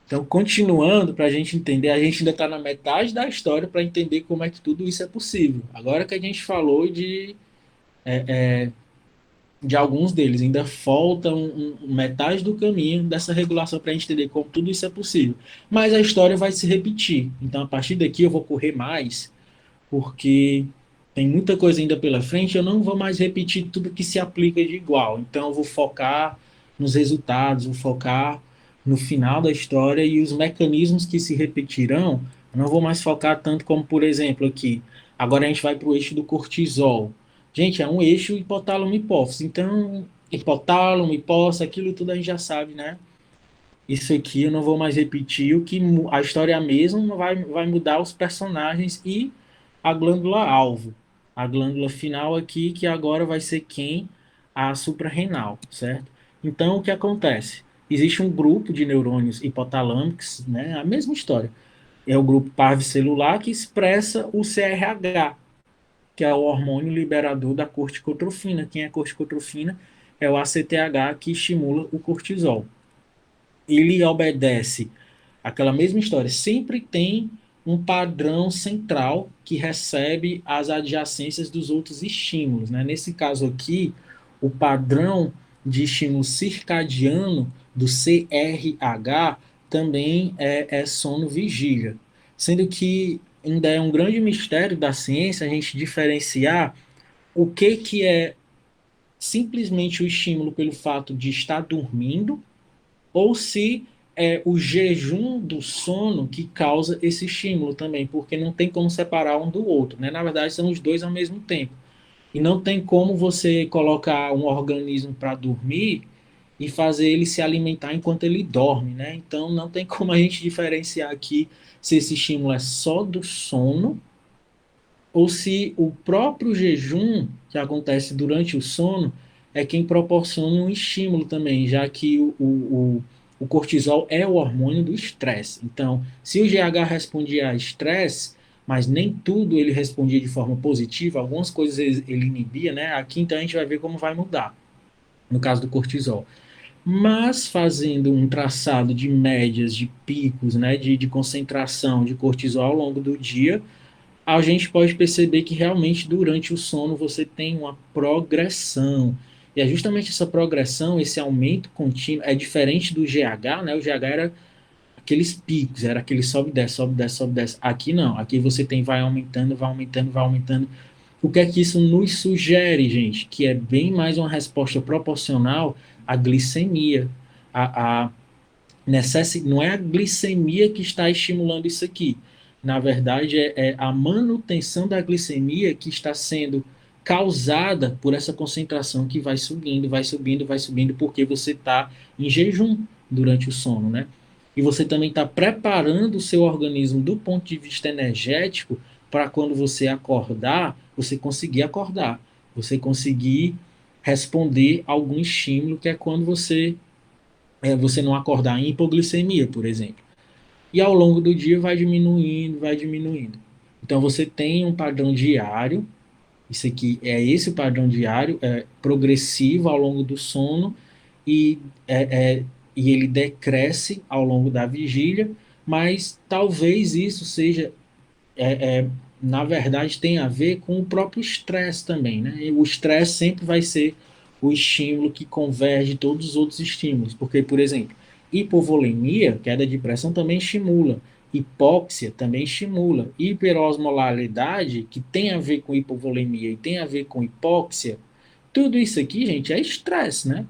Então, continuando, para a gente entender, a gente ainda está na metade da história para entender como é que tudo isso é possível. Agora que a gente falou de alguns deles, ainda falta metade do caminho dessa regulação para a gente entender como tudo isso é possível. Mas a história vai se repetir. Então, a partir daqui, eu vou correr mais, porque tem muita coisa ainda pela frente. Eu não vou mais repetir tudo que se aplica de igual. Então, eu vou focar nos resultados, vou focar no final da história e os mecanismos que se repetirão. Eu não vou mais focar tanto como, por exemplo, aqui. Agora a gente vai para o eixo do cortisol. Gente, é um eixo hipotálamo-hipófise. Então, hipotálamo, hipófise, aquilo tudo a gente já sabe, né? Isso aqui eu não vou mais repetir. O que a história é a mesma, vai mudar os personagens e a glândula alvo. A glândula final aqui, que agora vai ser quem? A suprarrenal, certo? Então, o que acontece? Existe um grupo de neurônios hipotalâmicos, né? A mesma história. É o grupo parvicicelular que expressa o CRH, que é o hormônio liberador da corticotrofina. Quem é corticotrofina? É o ACTH que estimula o cortisol. Ele obedece aquela mesma história. Sempre tem um padrão central que recebe as adjacências dos outros estímulos, né? Nesse caso aqui, o padrão de estímulo circadiano do CRH também é sono-vigília, sendo que ainda é um grande mistério da ciência a gente diferenciar o que é simplesmente o estímulo pelo fato de estar dormindo ou se é o jejum do sono que causa esse estímulo também, porque não tem como separar um do outro, né? Na verdade, são os dois ao mesmo tempo. E não tem como você colocar um organismo para dormir e fazer ele se alimentar enquanto ele dorme, né? Então, não tem como a gente diferenciar aqui se esse estímulo é só do sono ou se o próprio jejum que acontece durante o sono é quem proporciona um estímulo também, já que o cortisol é o hormônio do estresse. Então, se o GH respondia a estresse, mas nem tudo ele respondia de forma positiva, algumas coisas ele inibia, né? Aqui então a gente vai ver como vai mudar, no caso do cortisol. Mas fazendo um traçado de médias, de picos, né, de concentração de cortisol ao longo do dia, a gente pode perceber que realmente durante o sono você tem uma progressão. E é justamente essa progressão, esse aumento contínuo, é diferente do GH, né? O GH era aqueles picos, era aquele sobe e desce, sobe e desce, sobe e desce. Aqui não, aqui você tem vai aumentando, vai aumentando, vai aumentando. O que é que isso nos sugere, gente? Que é bem mais uma resposta proporcional à glicemia, a não é a glicemia que está estimulando isso aqui. Na verdade, é a manutenção da glicemia que está sendo causada por essa concentração que vai subindo, vai subindo, vai subindo, porque você está em jejum durante o sono, né? E você também está preparando o seu organismo do ponto de vista energético para quando você acordar, você conseguir acordar, você conseguir responder a algum estímulo, que é quando você não acordar em hipoglicemia, por exemplo. E ao longo do dia vai diminuindo, vai diminuindo. Então você tem um padrão diário, isso aqui é esse o padrão diário, progressivo ao longo do sono e, é, é, e ele decresce ao longo da vigília, mas talvez isso seja, é, é, na verdade, tem a ver com o próprio estresse também, né? E o estresse sempre vai ser o estímulo que converge todos os outros estímulos, porque, por exemplo, hipovolemia, queda de pressão, também estimula. Hipóxia também estimula. Hiperosmolaridade, que tem a ver com hipovolemia e tem a ver com hipóxia, tudo isso aqui, gente, é estresse, né?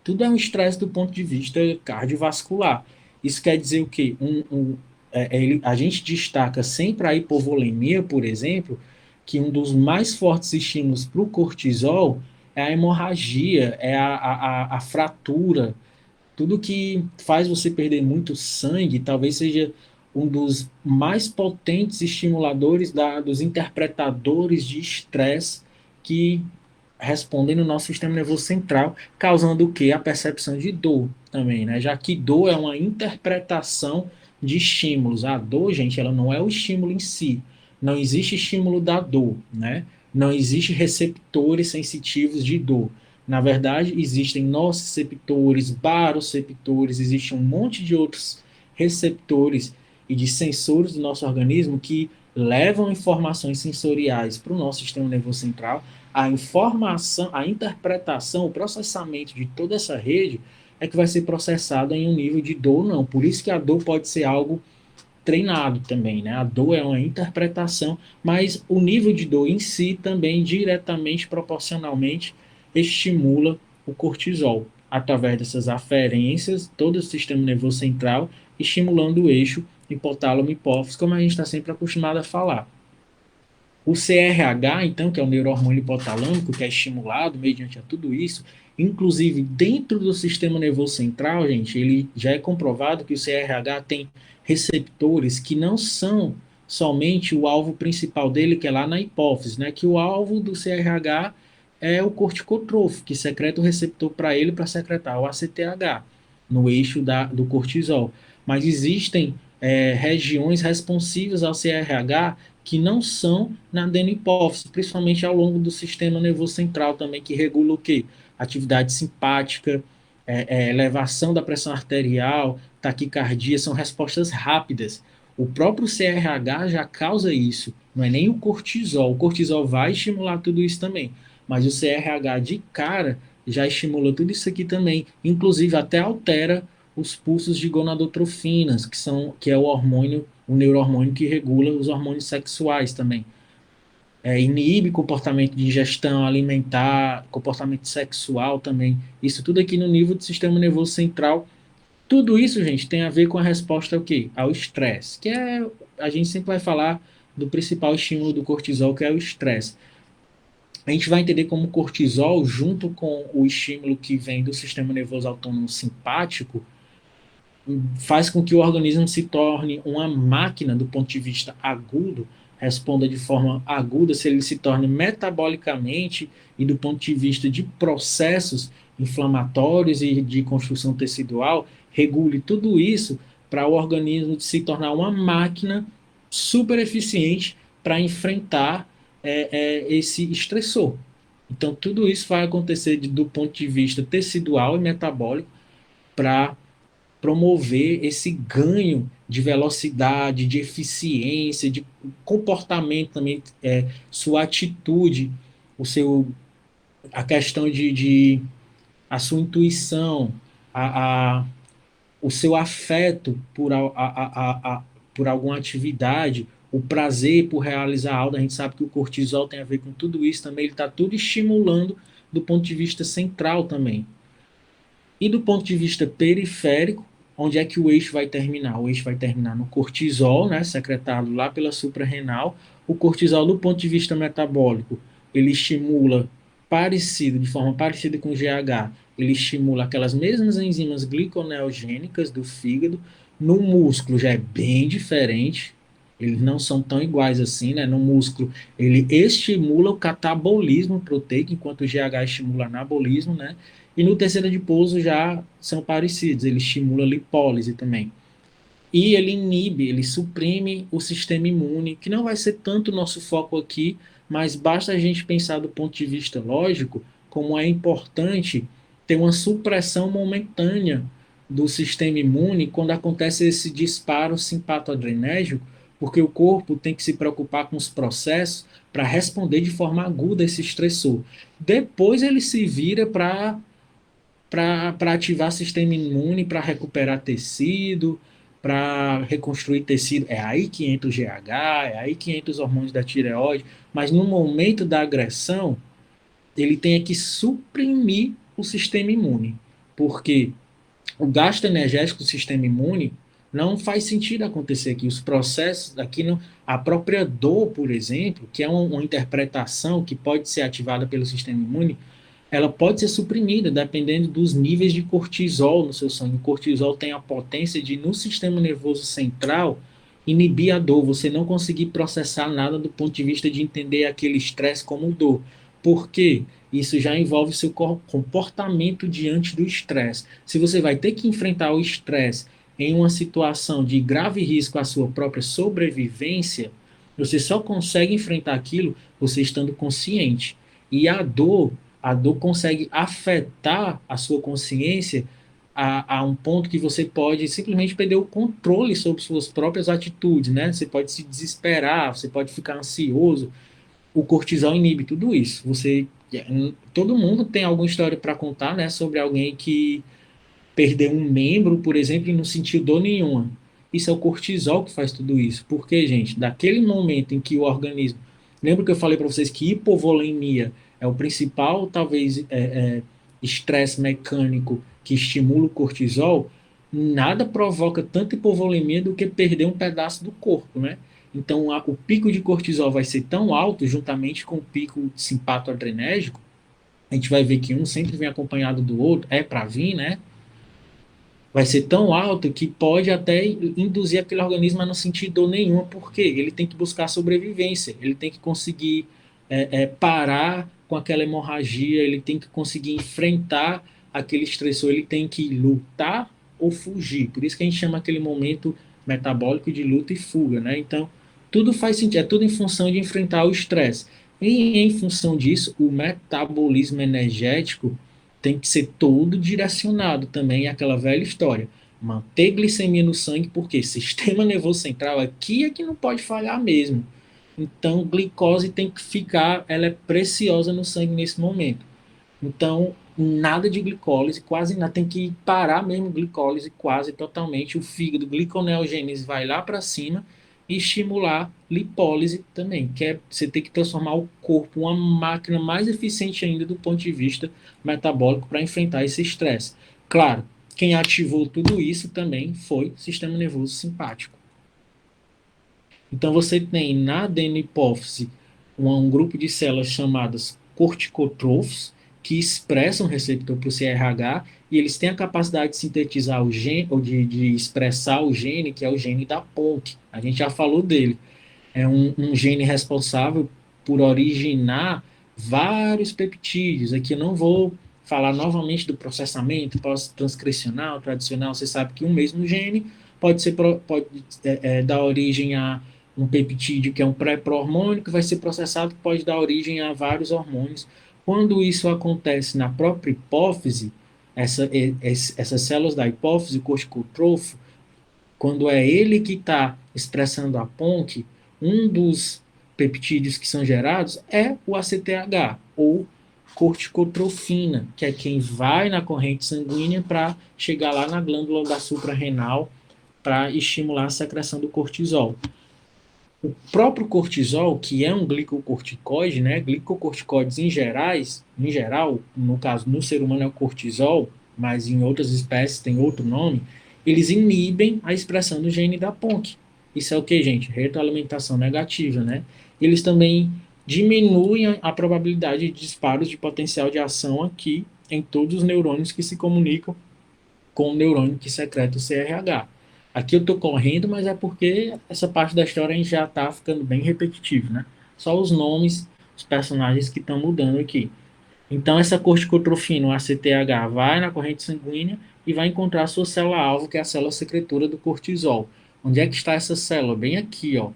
Tudo é um estresse do ponto de vista cardiovascular. Isso quer dizer o quê? A gente destaca sempre a hipovolemia, por exemplo, que um dos mais fortes estímulos para o cortisol é a hemorragia, é a fratura. Tudo que faz você perder muito sangue talvez seja um dos mais potentes estimuladores dos interpretadores de estresse que respondem no nosso sistema nervoso central, causando o quê? A percepção de dor também, né? Já que dor é uma interpretação de estímulos. A dor, gente, ela não é o estímulo em si. Não existe estímulo da dor, né? Não existe receptores sensitivos de dor. Na verdade, existem nociceptores, baroceptores, existe um monte de outros receptores e de sensores do nosso organismo que levam informações sensoriais para o nosso sistema nervoso central. A informação, a interpretação, o processamento de toda essa rede é que vai ser processado em um nível de dor, não. Por isso que a dor pode ser algo treinado também, né? A dor é uma interpretação, mas o nível de dor em si também diretamente, proporcionalmente, estimula o cortisol, através dessas aferências, todo o sistema nervoso central, estimulando o eixo hipotálamo-hipófise, como a gente está sempre acostumado a falar. O CRH, então, que é o neurohormônio hipotalâmico, que é estimulado mediante a tudo isso, inclusive dentro do sistema nervoso central, gente, ele já é comprovado que o CRH tem receptores que não são somente o alvo principal dele, que é lá na hipófise, né? Que o alvo do CRH é o corticotrófico, que secreta o receptor para ele para secretar o ACTH no eixo do cortisol. Mas existem regiões responsivas ao CRH que não são na adenopófise, principalmente ao longo do sistema nervoso central também, que regula o quê? Atividade simpática, elevação da pressão arterial, taquicardia, são respostas rápidas. O próprio CRH já causa isso, não é nem o cortisol. O cortisol vai estimular tudo isso também, mas o CRH de cara já estimula tudo isso aqui também, inclusive até altera os pulsos de gonadotrofinas, que é o hormônio, o neurohormônio que regula os hormônios sexuais também. Inibe comportamento de ingestão alimentar, comportamento sexual também. Isso tudo aqui no nível do sistema nervoso central. Tudo isso, gente, tem a ver com a resposta ao quê? Ao estresse, que é, a gente sempre vai falar do principal estímulo do cortisol, que é o estresse. A gente vai entender como o cortisol, junto com o estímulo que vem do sistema nervoso autônomo simpático, faz com que o organismo se torne uma máquina do ponto de vista agudo, responda de forma aguda, se ele se torne metabolicamente e do ponto de vista de processos inflamatórios e de construção tecidual, regule tudo isso para o organismo se tornar uma máquina super eficiente para enfrentar esse estressor. Então, tudo isso vai acontecer do ponto de vista tecidual e metabólico para promover esse ganho de velocidade, de eficiência, de comportamento também, sua atitude, o seu, a questão a sua intuição, a, a, o seu afeto por alguma atividade, o prazer por realizar algo. A gente sabe que o cortisol tem a ver com tudo isso também, ele está tudo estimulando do ponto de vista central também. E do ponto de vista periférico, onde é que o eixo vai terminar? O eixo vai terminar no cortisol, né, secretado lá pela suprarrenal. O cortisol, do ponto de vista metabólico, ele estimula de forma parecida com o GH, ele estimula aquelas mesmas enzimas gliconeogênicas do fígado. No músculo já é bem diferente, eles não são tão iguais assim, né? No músculo, ele estimula o catabolismo proteico, enquanto o GH estimula o anabolismo, né? E no terceiro de pouso já são parecidos, ele estimula a lipólise também. E ele inibe, ele suprime o sistema imune, que não vai ser tanto o nosso foco aqui, mas basta a gente pensar do ponto de vista lógico, como é importante ter uma supressão momentânea do sistema imune quando acontece esse disparo simpatoadrenérgico, porque o corpo tem que se preocupar com os processos para responder de forma aguda a esse estressor. Depois ele se vira para ativar o sistema imune, para recuperar tecido, para reconstruir tecido. É aí que entra o GH, é aí que entra os hormônios da tireoide, mas no momento da agressão, ele tem que suprimir o sistema imune, porque o gasto energético do sistema imune não faz sentido acontecer aqui. Os processos aqui, não, a própria dor, por exemplo, que é uma interpretação que pode ser ativada pelo sistema imune, ela pode ser suprimida dependendo dos níveis de cortisol no seu sangue. O cortisol tem a potência de, no sistema nervoso central, inibir a dor, você não conseguir processar nada do ponto de vista de entender aquele estresse como dor. Por quê? Isso já envolve seu comportamento diante do estresse. Se você vai ter que enfrentar o estresse em uma situação de grave risco à sua própria sobrevivência, você só consegue enfrentar aquilo você estando consciente. E a dor consegue afetar a sua consciência a um ponto que você pode simplesmente perder o controle sobre suas próprias atitudes, né? Você pode se desesperar, você pode ficar ansioso. O cortisol inibe tudo isso. Todo mundo tem alguma história para contar, né, sobre alguém que perdeu um membro, por exemplo, e não sentiu dor nenhuma. Isso é o cortisol que faz tudo isso. Porque, gente, daquele momento em que o organismo. Lembra que eu falei para vocês que hipovolemia é o principal, talvez, estresse mecânico que estimula o cortisol? Nada provoca tanta hipovolemia do que perder um pedaço do corpo, né? Então, o pico de cortisol vai ser tão alto, juntamente com o pico simpatoadrenérgico, a gente vai ver que um sempre vem acompanhado do outro, é para vir, né? Vai ser tão alto que pode até induzir aquele organismo a não sentir dor nenhuma, porque ele tem que buscar sobrevivência, ele tem que conseguir parar com aquela hemorragia, ele tem que conseguir enfrentar aquele estressor, ele tem que lutar ou fugir. Por isso que a gente chama aquele momento metabólico de luta e fuga, né? Então, tudo faz sentido, é tudo em função de enfrentar o estresse. E em função disso, o metabolismo energético tem que ser todo direcionado também àquela velha história. Manter glicemia no sangue, porque sistema nervoso central aqui é que não pode falhar mesmo. Então, glicose tem que ficar, ela é preciosa no sangue nesse momento. Então, nada de glicólise, quase nada, tem que parar mesmo glicólise quase totalmente. O fígado, gliconeogênese vai lá para cima e estimular lipólise também, que é você ter que transformar o corpo uma máquina mais eficiente ainda do ponto de vista metabólico para enfrentar esse estresse. Claro, quem ativou tudo isso também foi o sistema nervoso simpático. Então você tem na adenopófise um grupo de células chamadas corticotrofos que expressam o receptor para o CRH e eles têm a capacidade de sintetizar o gene, ou de expressar o gene, que é o gene da PONC. A gente já falou dele. É um gene responsável por originar vários peptídeos. Aqui eu não vou falar novamente do processamento pós-transcricional, tradicional. Você sabe que um mesmo gene pode dar origem a um peptídeo que é um pré-hormônio, que vai ser processado, que pode dar origem a vários hormônios. Quando isso acontece na própria hipófise, essas células da hipófise, o corticotrofo, quando é ele que está expressando a PONC, um dos peptídeos que são gerados é o ACTH, ou corticotrofina, que é quem vai na corrente sanguínea para chegar lá na glândula da suprarrenal para estimular a secreção do cortisol. O próprio cortisol, que é um glicocorticoide, né? Glicocorticoides em geral, no caso no ser humano é o cortisol, mas em outras espécies tem outro nome, eles inibem a expressão do gene da PONC. Isso é o que, gente? Retroalimentação negativa, né? Eles também diminuem a probabilidade de disparos de potencial de ação aqui em todos os neurônios que se comunicam com o neurônio que secreta o CRH. Aqui eu estou correndo, mas é porque essa parte da história a gente já está ficando bem repetitivo, né? Só os nomes, os personagens que estão mudando aqui. Então, essa corticotrofina, o ACTH, vai na corrente sanguínea e vai encontrar a sua célula-alvo, que é a célula secretora do cortisol. Onde é que está essa célula? Bem aqui, ó.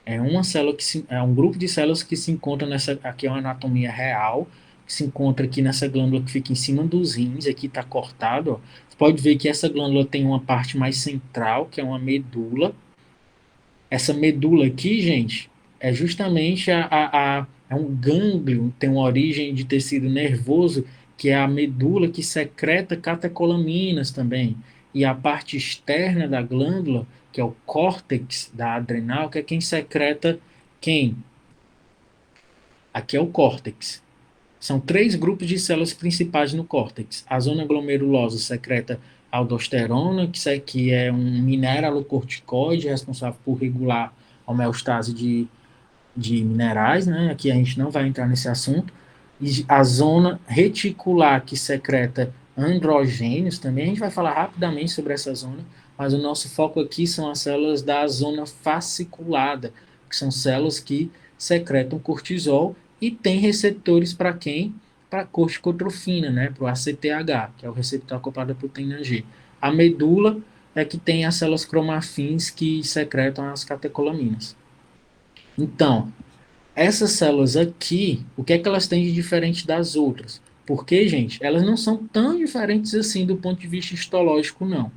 É uma célula é um grupo de células que se encontra nessa, aqui é uma anatomia real, que se encontra aqui nessa glândula que fica em cima dos rins, aqui está cortado, ó. Você pode ver que essa glândula tem uma parte mais central, que é uma medula. Essa medula aqui, gente, é justamente é um gânglio, tem uma origem de tecido nervoso, que é a medula que secreta catecolaminas também. E a parte externa da glândula, que é o córtex da adrenal, que é quem secreta quem? Aqui é o córtex. São três grupos de células principais no córtex. A zona glomerulosa secreta aldosterona, que é um mineralocorticoide responsável por regular a homeostase de minerais, né? Aqui a gente não vai entrar nesse assunto. E a zona reticular, que secreta androgênios, também a gente vai falar rapidamente sobre essa zona, mas o nosso foco aqui são as células da zona fasciculada, que são células que secretam cortisol e têm receptores para quem? Para a corticotrofina, né? Para o ACTH, que é o receptor acoplado à proteína G. A medula é que tem as células cromafins que secretam as catecolaminas. Então, essas células aqui, o que é que elas têm de diferente das outras? Porque, gente, elas não são tão diferentes assim do ponto de vista histológico, não.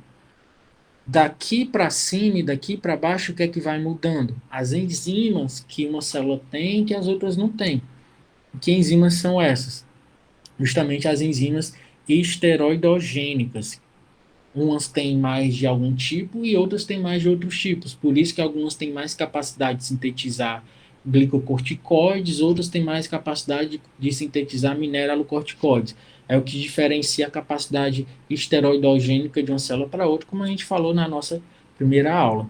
Daqui para cima e daqui para baixo, o que é que vai mudando? As enzimas que uma célula tem que as outras não têm. Que enzimas são essas? Justamente as enzimas esteroidogênicas. Umas têm mais de algum tipo e outras têm mais de outros tipos. Por isso que algumas têm mais capacidade de sintetizar glicocorticoides, outras têm mais capacidade de sintetizar mineralocorticoides. É o que diferencia a capacidade esteroidogênica de uma célula para outra, como a gente falou na nossa primeira aula.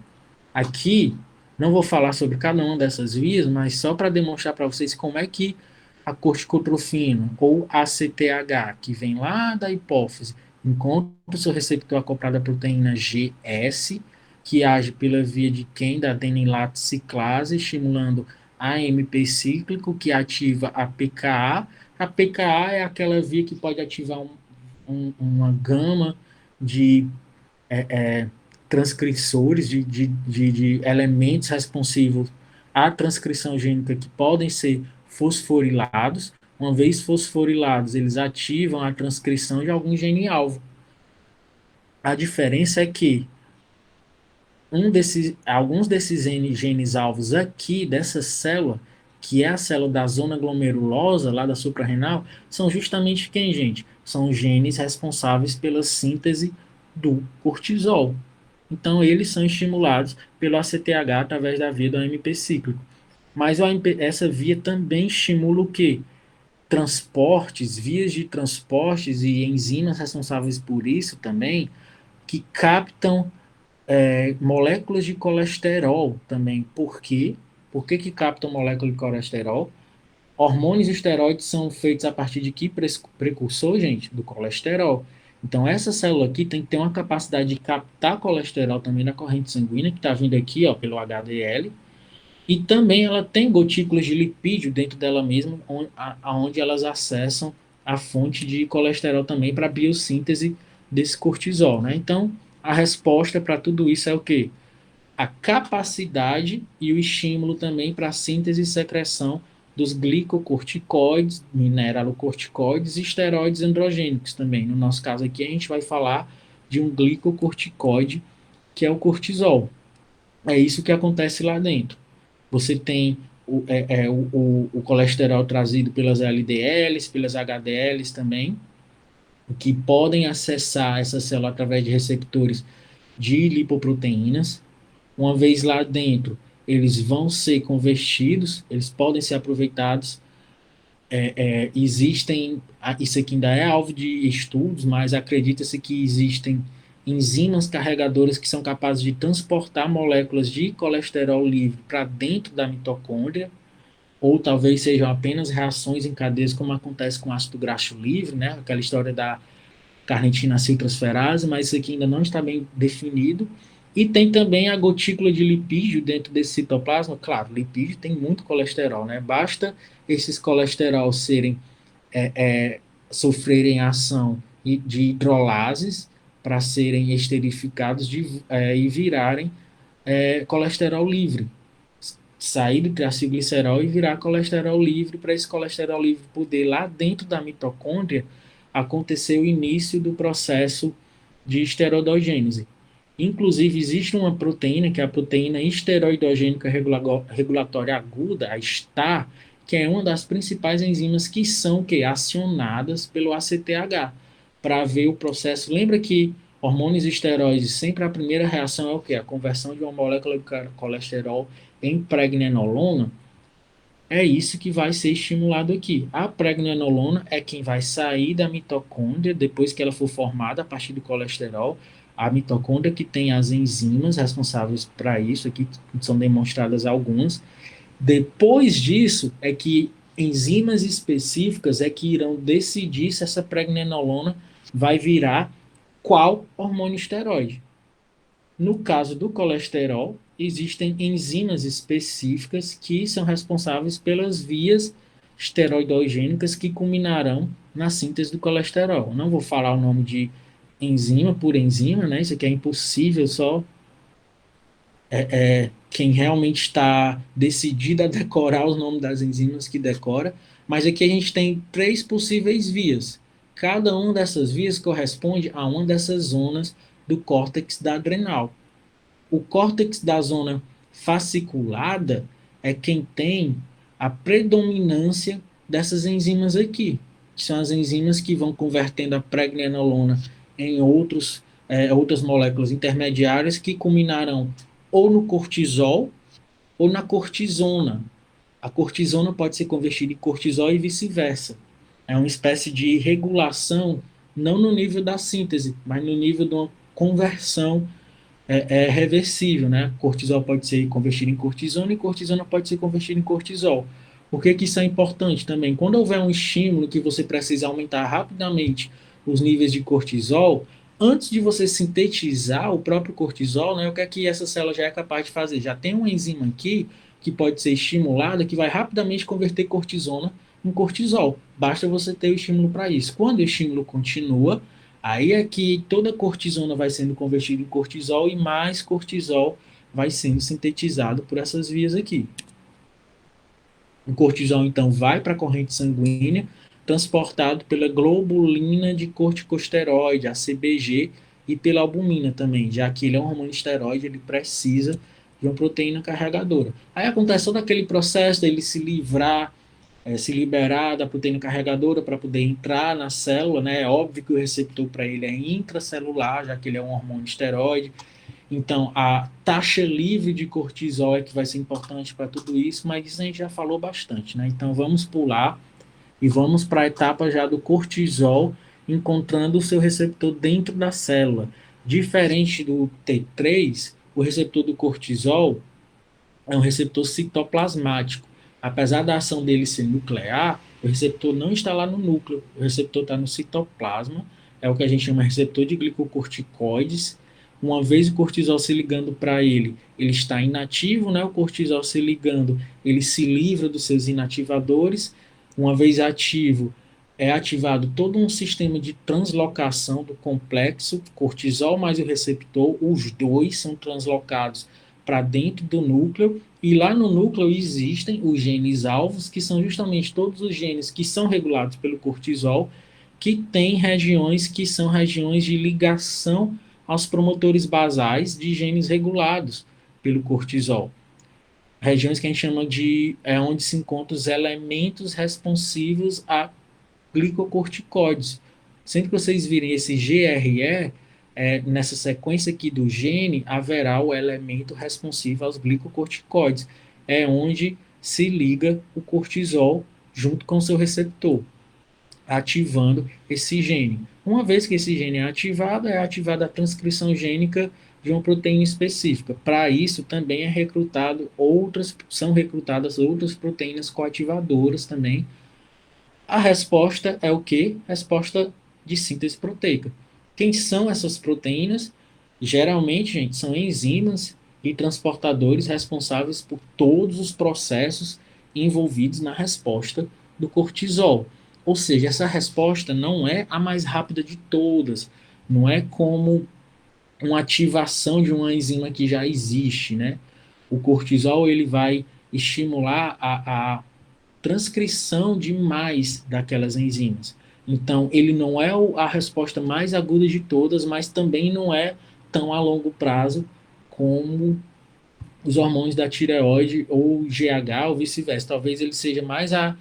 Aqui, não vou falar sobre cada uma dessas vias, mas só para demonstrar para vocês como é que a corticotrofina, ou ACTH, que vem lá da hipófise, encontra o seu receptor acoplado à proteína GS, que age pela via de QAM, da adenilato ciclase, estimulando AMP cíclico, que ativa a PKA. A PKA é aquela via que pode ativar uma gama de transcriçores, de elementos responsivos à transcrição gênica que podem ser fosforilados. Uma vez fosforilados, eles ativam a transcrição de algum gene-alvo. A diferença é que alguns desses genes-alvos aqui, dessa célula, que é a célula da zona glomerulosa, lá da suprarrenal, são justamente quem, gente? São genes responsáveis pela síntese do cortisol. Então, eles são estimulados pelo ACTH através da via do AMP cíclico. Mas essa via também estimula o quê? Transportes, vias de transportes e enzimas responsáveis por isso também, que captam moléculas de colesterol também. Por quê? Por que captam moléculas de colesterol? Hormônios e esteroides são feitos a partir de que precursor, gente? Do colesterol. Então, essa célula aqui tem que ter uma capacidade de captar colesterol também na corrente sanguínea, que está vindo aqui, ó, pelo HDL. E também ela tem gotículas de lipídio dentro dela mesma, onde elas acessam a fonte de colesterol também para a biossíntese desse cortisol, né? Então, a resposta para tudo isso é o quê? A capacidade e o estímulo também para a síntese e secreção dos glicocorticoides, mineralocorticoides e esteroides androgênicos também. No nosso caso aqui, a gente vai falar de um glicocorticoide, que é o cortisol. É isso que acontece lá dentro. Você tem o colesterol trazido pelas LDLs, pelas HDLs também, que podem acessar essa célula através de receptores de lipoproteínas. Uma vez lá dentro, eles vão ser convertidos, eles podem ser aproveitados. Existem, isso aqui ainda é alvo de estudos, mas acredita-se que existem enzimas carregadoras que são capazes de transportar moléculas de colesterol livre para dentro da mitocôndria, ou talvez sejam apenas reações em cadeias, como acontece com ácido graxo livre, né? Aquela história da carnitina acetiltransferase, mas isso aqui ainda não está bem definido. E tem também a gotícula de lipídio dentro desse citoplasma. Claro, lipídio tem muito colesterol, né? Basta esses colesterol serem sofrerem ação de hidrolases para serem esterificados e virarem colesterol livre. Sair do triacilglicerol e virar colesterol livre, para esse colesterol livre poder, lá dentro da mitocôndria, acontecer o início do processo de esteroidogênese. Inclusive, existe uma proteína, que é a proteína esteroidogênica regulatória aguda, a STAR, que é uma das principais enzimas que são acionadas pelo ACTH para ver o processo. Lembra que hormônios e esteroides, sempre a primeira reação é o quê? A conversão de uma molécula de colesterol em pregnenolona. É isso que vai ser estimulado aqui. A pregnenolona é quem vai sair da mitocôndria depois que ela for formada a partir do colesterol. A mitocôndria que tem as enzimas responsáveis para isso, aqui são demonstradas algumas. Depois disso é que enzimas específicas é que irão decidir se essa pregnenolona vai virar qual hormônio esteroide. No caso do colesterol, existem enzimas específicas que são responsáveis pelas vias esteroidogênicas que culminarão na síntese do colesterol. Não vou falar o nome de enzima por enzima, né? Isso aqui é impossível, só quem realmente está decidido a decorar os nomes das enzimas que decora, mas aqui a gente tem três possíveis vias. Cada uma dessas vias corresponde a uma dessas zonas do córtex da adrenal. O córtex da zona fasciculada é quem tem a predominância dessas enzimas aqui, que são as enzimas que vão convertendo a pregnenolona em outras moléculas intermediárias que culminarão ou no cortisol ou na cortisona. A cortisona pode ser convertida em cortisol e vice-versa. É uma espécie de regulação, não no nível da síntese, mas no nível de uma conversão reversível, né? Cortisol pode ser convertido em cortisona e cortisona pode ser convertida em cortisol. Por que que isso é importante também? Quando houver um estímulo que você precisa aumentar rapidamente os níveis de cortisol, antes de você sintetizar o próprio cortisol, né, o que é que essa célula já é capaz de fazer? Já tem uma enzima aqui que pode ser estimulada que vai rapidamente converter cortisona em cortisol. Basta você ter o estímulo para isso. Quando o estímulo continua, aí é que toda cortisona vai sendo convertida em cortisol e mais cortisol vai sendo sintetizado por essas vias aqui. O cortisol, então, vai para a corrente sanguínea, transportado pela globulina de corticosteroide, a CBG, e pela albumina também, já que ele é um hormônio esteroide, ele precisa de uma proteína carregadora. Aí acontece todo aquele processo dele se livrar, se liberar da proteína carregadora para poder entrar na célula, né? É óbvio que o receptor para ele é intracelular, já que ele é um hormônio esteroide. Então, a taxa livre de cortisol é que vai ser importante para tudo isso, mas isso a gente já falou bastante, né? Então, vamos pular e vamos para a etapa já do cortisol, encontrando o seu receptor dentro da célula. Diferente do T3, o receptor do cortisol é um receptor citoplasmático. Apesar da ação dele ser nuclear, o receptor não está lá no núcleo, o receptor está no citoplasma, é o que a gente chama de receptor de glicocorticoides. Uma vez o cortisol se ligando para ele, ele está inativo, né? O cortisol se ligando, ele se livra dos seus inativadores. Uma vez ativo, é ativado todo um sistema de translocação do complexo cortisol mais o receptor, os dois são translocados para dentro do núcleo, e lá no núcleo existem os genes alvos, que são justamente todos os genes que são regulados pelo cortisol, que têm regiões que são regiões de ligação aos promotores basais de genes regulados pelo cortisol. Regiões que a gente chama de onde se encontram os elementos responsivos a glicocorticoides. Sempre que vocês virem esse GRE, nessa sequência aqui do gene, haverá o elemento responsivo aos glicocorticoides. É onde se liga o cortisol junto com o seu receptor, ativando esse gene. Uma vez que esse gene é ativada a transcrição gênica de uma proteína específica. Para isso também são recrutadas outras proteínas coativadoras também. A resposta é o quê? Resposta de síntese proteica. Quem são essas proteínas? Geralmente, gente, são enzimas e transportadores responsáveis por todos os processos envolvidos na resposta do cortisol. Ou seja, essa resposta não é a mais rápida de todas, não é como uma ativação de uma enzima que já existe, né? O cortisol ele vai estimular a transcrição de mais daquelas enzimas. Então, ele não é a resposta mais aguda de todas, mas também não é tão a longo prazo como os hormônios da tireoide ou GH ou vice-versa. Talvez ele seja mais a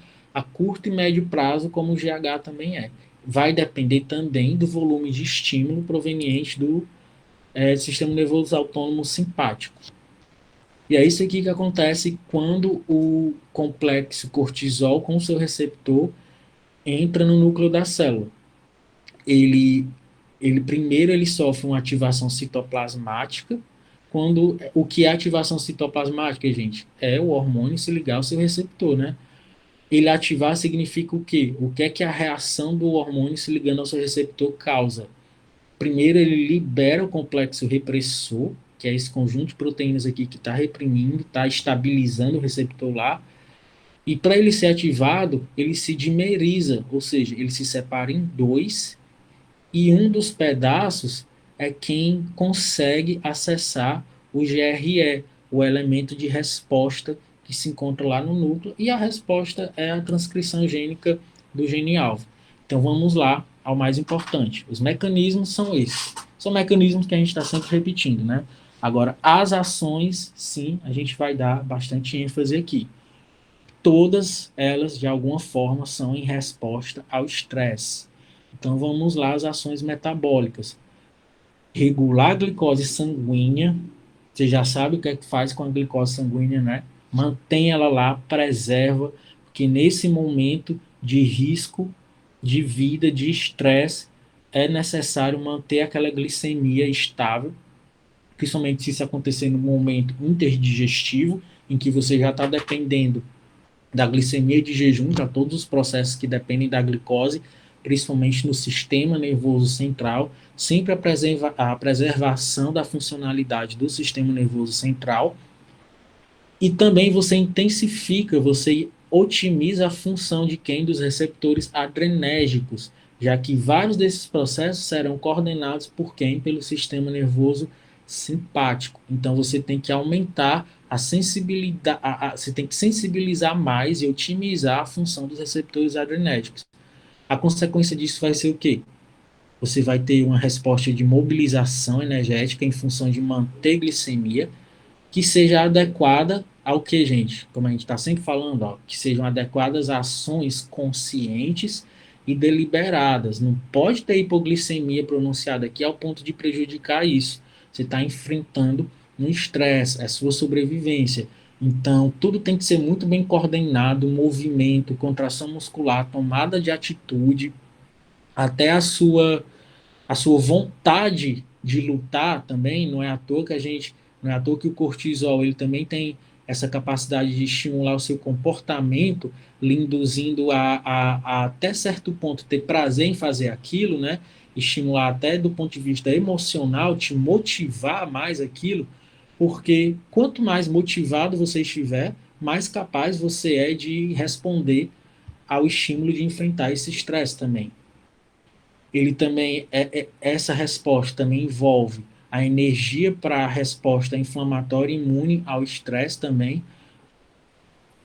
curto e médio prazo, como o GH também é. Vai depender também do volume de estímulo proveniente do sistema nervoso autônomo simpático. E é isso aqui que acontece quando o complexo cortisol com seu receptor entra no núcleo da célula. Ele, ele primeiro ele sofre uma ativação citoplasmática. Quando o que é ativação citoplasmática, gente? É o hormônio se ligar ao seu receptor, né? Ele ativar significa o quê? O que é que a reação do hormônio se ligando ao seu receptor causa? Primeiro, ele libera o complexo repressor, que é esse conjunto de proteínas aqui que está reprimindo, está estabilizando o receptor lá. E para ele ser ativado, ele se dimeriza, ou seja, ele se separa em dois, e um dos pedaços é quem consegue acessar o GRE, o elemento de resposta que se encontra lá no núcleo, e a resposta é a transcrição gênica do gene-alvo. Então vamos lá ao mais importante. Os mecanismos são esses. São mecanismos que a gente está sempre repetindo, né? Agora, as ações, sim, a gente vai dar bastante ênfase aqui. Todas elas, de alguma forma, são em resposta ao estresse. Então vamos lá às ações metabólicas. Regular a glicose sanguínea, você já sabe o que é que faz com a glicose sanguínea, né? Mantém ela lá, preserva, porque nesse momento de risco de vida, de estresse, é necessário manter aquela glicemia estável, principalmente se isso acontecer no momento interdigestivo, em que você já está dependendo da glicemia de jejum, para todos os processos que dependem da glicose, principalmente no sistema nervoso central, sempre a preservação da funcionalidade do sistema nervoso central, e também você intensifica, você otimiza a função de quem? Dos receptores adrenérgicos, já que vários desses processos serão coordenados por quem? Pelo sistema nervoso simpático. Então você tem que aumentar a sensibilidade, você tem que sensibilizar mais e otimizar a função dos receptores adrenérgicos. A consequência disso vai ser o quê? Você vai ter uma resposta de mobilização energética em função de manter glicemia, que seja adequada ao que, gente? Como a gente está sempre falando, ó, que sejam adequadas a ações conscientes e deliberadas. Não pode ter hipoglicemia pronunciada aqui ao ponto de prejudicar isso. Você está enfrentando um estresse, é sua sobrevivência. Então, tudo tem que ser muito bem coordenado, movimento, contração muscular, tomada de atitude, até a sua vontade de lutar também, não é à toa que não é à toa que o cortisol ele também tem essa capacidade de estimular o seu comportamento, lhe induzindo a até certo ponto ter prazer em fazer aquilo, né? Estimular até do ponto de vista emocional, te motivar mais aquilo, porque quanto mais motivado você estiver, mais capaz você é de responder ao estímulo de enfrentar esse estresse também. Ele também essa resposta também envolve a energia para a resposta inflamatória imune ao estresse também,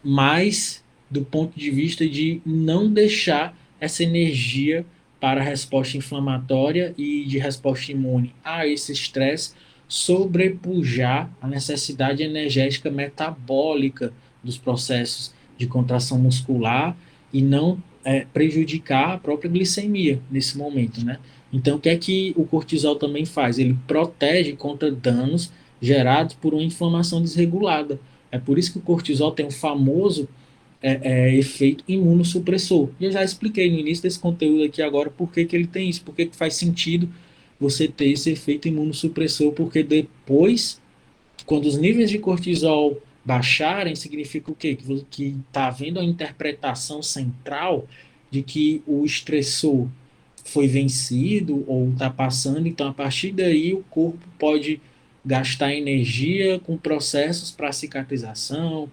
mas do ponto de vista de não deixar essa energia para a resposta inflamatória e de resposta imune a esse estresse sobrepujar a necessidade energética metabólica dos processos de contração muscular e não prejudicar a própria glicemia nesse momento, né? Então, o que é que o cortisol também faz? Ele protege contra danos gerados por uma inflamação desregulada. É por isso que o cortisol tem um famoso efeito imunossupressor. E eu já expliquei no início desse conteúdo aqui agora por que ele tem isso, por que faz sentido você ter esse efeito imunossupressor, porque depois, quando os níveis de cortisol baixarem, significa o quê? Que está havendo a interpretação central de que o estressor foi vencido ou está passando, então a partir daí o corpo pode gastar energia com processos para cicatrização,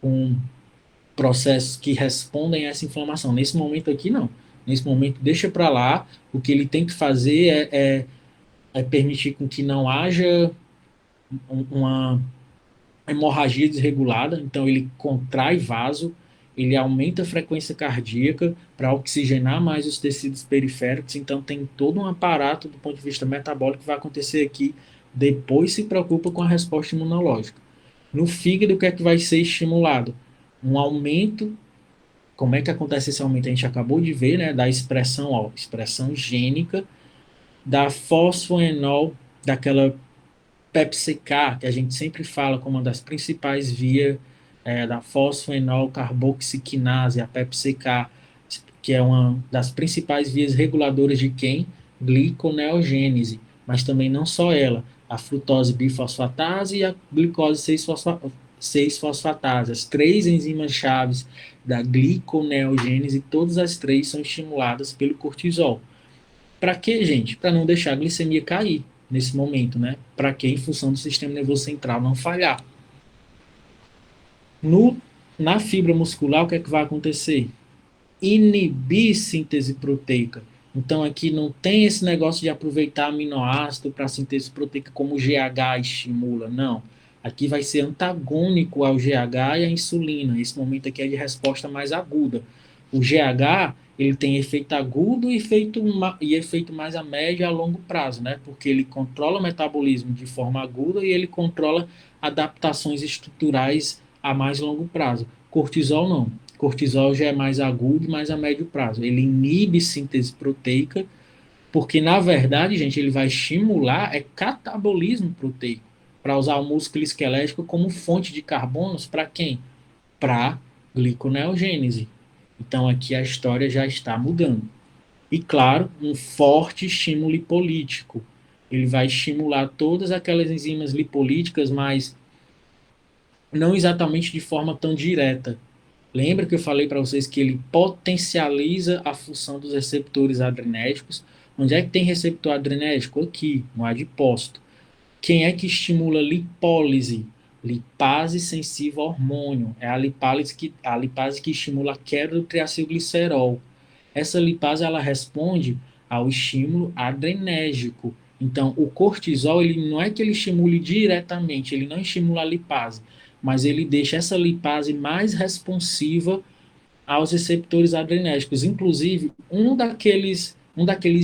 com processos que respondem a essa inflamação. Nesse momento aqui, não. Nesse momento, deixa para lá. O que ele tem que fazer é permitir com que não haja uma hemorragia desregulada. Então, ele contrai vaso, ele aumenta a frequência cardíaca para oxigenar mais os tecidos periféricos. Então, tem todo um aparato do ponto de vista metabólico que vai acontecer aqui. Depois se preocupa com a resposta imunológica. No fígado, o que é que vai ser estimulado? Um aumento. Como é que acontece esse aumento? A gente acabou de ver, né, da expressão, ó, expressão gênica da fosfoenol, daquela PepsiK, que a gente sempre fala como uma das principais vias da fosfoenol carboxiquinase, a PepsiK, que é uma das principais vias reguladoras de quem? Gliconeogênese, mas também não só ela, a frutose bifosfatase e a glicose 6-fosfatase, as três enzimas chaves da gliconeogênese, todas as três são estimuladas pelo cortisol. Para quê, gente? Para não deixar a glicemia cair nesse momento, né? Para que? Em função do sistema nervoso central não falhar. No, na fibra muscular, o que é que vai acontecer? Inibir síntese proteica. Então aqui não tem esse negócio de aproveitar aminoácido para síntese proteica como o GH estimula, não. Aqui vai ser antagônico ao GH e à insulina. Esse momento aqui é de resposta mais aguda. O GH, ele tem efeito agudo e efeito mais a médio e a longo prazo, né? Porque ele controla o metabolismo de forma aguda e ele controla adaptações estruturais a mais longo prazo. Cortisol não. Cortisol já é mais agudo e mais a médio prazo. Ele inibe síntese proteica, porque, na verdade, gente, ele vai estimular catabolismo proteico, para usar o músculo esquelético como fonte de carbonos para quem? Para gliconeogênese. Então, aqui a história já está mudando. E, claro, um forte estímulo lipolítico. Ele vai estimular todas aquelas enzimas lipolíticas, mas não exatamente de forma tão direta. Lembra que eu falei para vocês que ele potencializa a função dos receptores adrenérgicos? Onde é que tem receptor adrenérgico? Aqui, no adipócito. Quem é que estimula a lipólise? Lipase sensível ao hormônio. É a lipase que estimula a queda do triacilglicerol. Essa lipase ela responde ao estímulo adrenérgico. Então, o cortisol, ele não é que ele estimule diretamente, ele não estimula a lipase, mas ele deixa essa lipase mais responsiva aos receptores adrenérgicos. Inclusive, um daqueles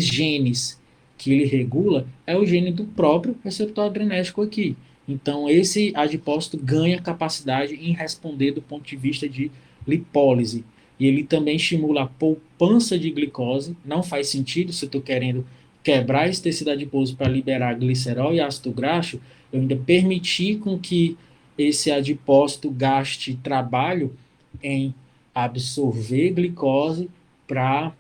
genes que ele regula é o gene do próprio receptor adrenérgico aqui. Então, esse adipócito ganha capacidade em responder do ponto de vista de lipólise. E ele também estimula a poupança de glicose. Não faz sentido se eu estou querendo quebrar esse tecido adiposo para liberar glicerol e ácido graxo, eu ainda permitir com que esse adipócito gaste trabalho em absorver glicose para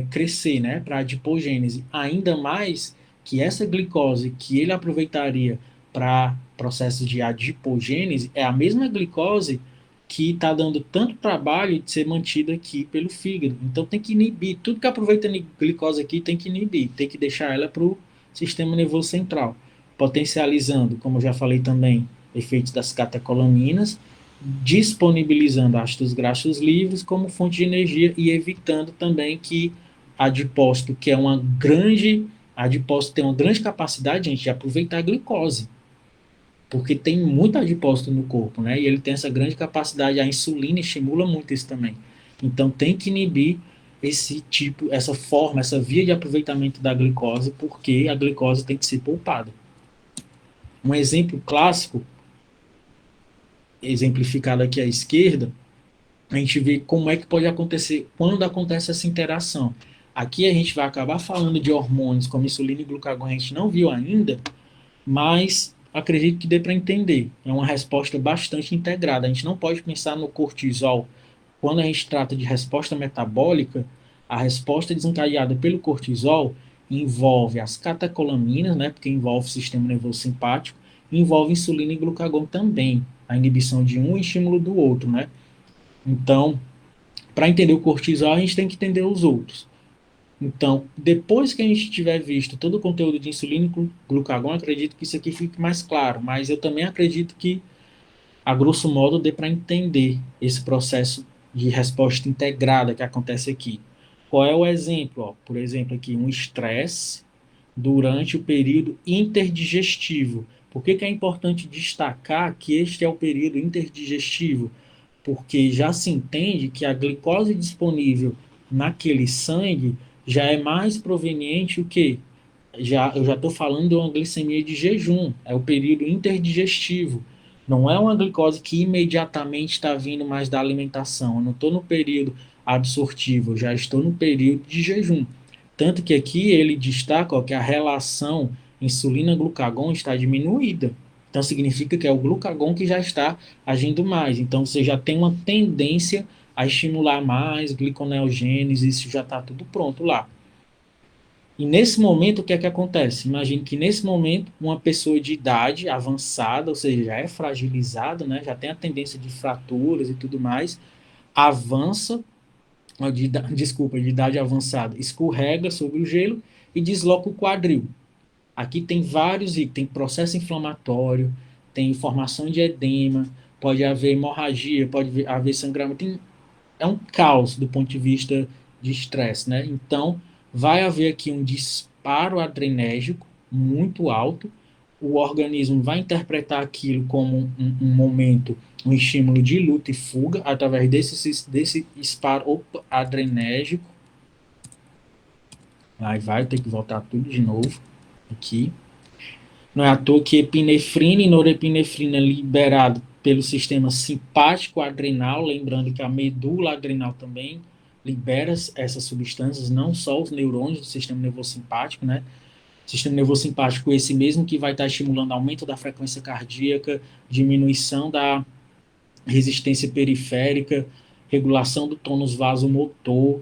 crescer, né, para a adipogênese. Ainda mais que essa glicose que ele aproveitaria para processos de adipogênese é a mesma glicose que está dando tanto trabalho de ser mantida aqui pelo fígado. Então tem que inibir, tudo que aproveita glicose aqui tem que inibir, tem que deixar ela para o sistema nervoso central, potencializando, como eu já falei também, efeitos das catecolaminas, disponibilizando ácidos graxos livres como fonte de energia e evitando também que adipócito, que é uma grande, adipócito tem uma grande capacidade, gente, de aproveitar a glicose, porque tem muito adipócito no corpo, né? E ele tem essa grande capacidade, a insulina estimula muito isso também. Então tem que inibir esse tipo, essa forma, essa via de aproveitamento da glicose, porque a glicose tem que ser poupada. Um exemplo clássico, exemplificado aqui à esquerda, a gente vê como é que pode acontecer, quando acontece essa interação. Aqui a gente vai acabar falando de hormônios como insulina e glucagon, a gente não viu ainda, mas acredito que dê para entender. É uma resposta bastante integrada. A gente não pode pensar no cortisol. Quando a gente trata de resposta metabólica, a resposta desencadeada pelo cortisol envolve as catecolaminas, né, porque envolve o sistema nervoso simpático, envolve insulina e glucagon também, a inibição de um e estímulo do outro, né? Então, para entender o cortisol, a gente tem que entender os outros. Então, depois que a gente tiver visto todo o conteúdo de insulina e glucagon, acredito que isso aqui fique mais claro, mas eu também acredito que, a grosso modo, dê para entender esse processo de resposta integrada que acontece aqui. Qual é o exemplo? Ó, por exemplo, aqui, um estresse durante o período interdigestivo. Por que é importante destacar que este é o período interdigestivo? Porque já se entende que a glicose disponível naquele sangue já é mais proveniente o quê? Eu já estou falando de uma glicemia de jejum, é o período interdigestivo. Não é uma glicose que imediatamente está vindo mais da alimentação. Eu não estou no período absortivo, eu já estou no período de jejum. Tanto que aqui ele destaca ó, que a relação insulina-glucagon está diminuída. Então significa que é o glucagon que já está agindo mais. Então você já tem uma tendência a estimular mais gliconeogênese, isso já está tudo pronto lá. E nesse momento, o que é que acontece? Imagine que nesse momento, uma pessoa de idade avançada, ou seja, já é fragilizada, né, já tem a tendência de fraturas e tudo mais, avança, desculpa, de idade avançada, escorrega sobre o gelo e desloca o quadril. Aqui tem vários itens, tem processo inflamatório, tem formação de edema, pode haver hemorragia, pode haver sangramento, é um caos do ponto de vista de estresse, né? Então, vai haver aqui um disparo adrenérgico muito alto, o organismo vai interpretar aquilo como um momento, um estímulo de luta e fuga, através desse disparo adrenérgico. Aí vai ter que voltar tudo de novo aqui. Não é à toa que epinefrina e norepinefrina liberado pelo sistema simpático adrenal, lembrando que a medula adrenal também libera essas substâncias, não só os neurônios do sistema nervoso simpático, né? Sistema nervoso simpático esse mesmo que vai estar estimulando aumento da frequência cardíaca, diminuição da resistência periférica, regulação do tônus vasomotor,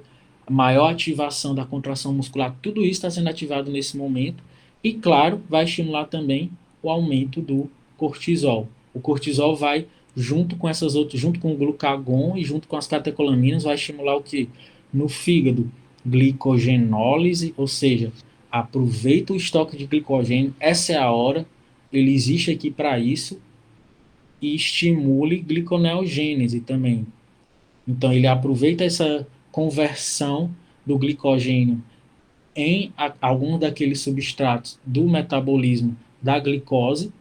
maior ativação da contração muscular, tudo isso está sendo ativado nesse momento. E, claro, vai estimular também o aumento do cortisol. O cortisol vai, junto com essas outras, junto com o glucagon e junto com as catecolaminas, vai estimular o que? No fígado, glicogenólise, ou seja, aproveita o estoque de glicogênio, essa é a hora, ele existe aqui para isso, e estimule gliconeogênese também. Então, ele aproveita essa conversão do glicogênio em algum daqueles substratos do metabolismo da glicose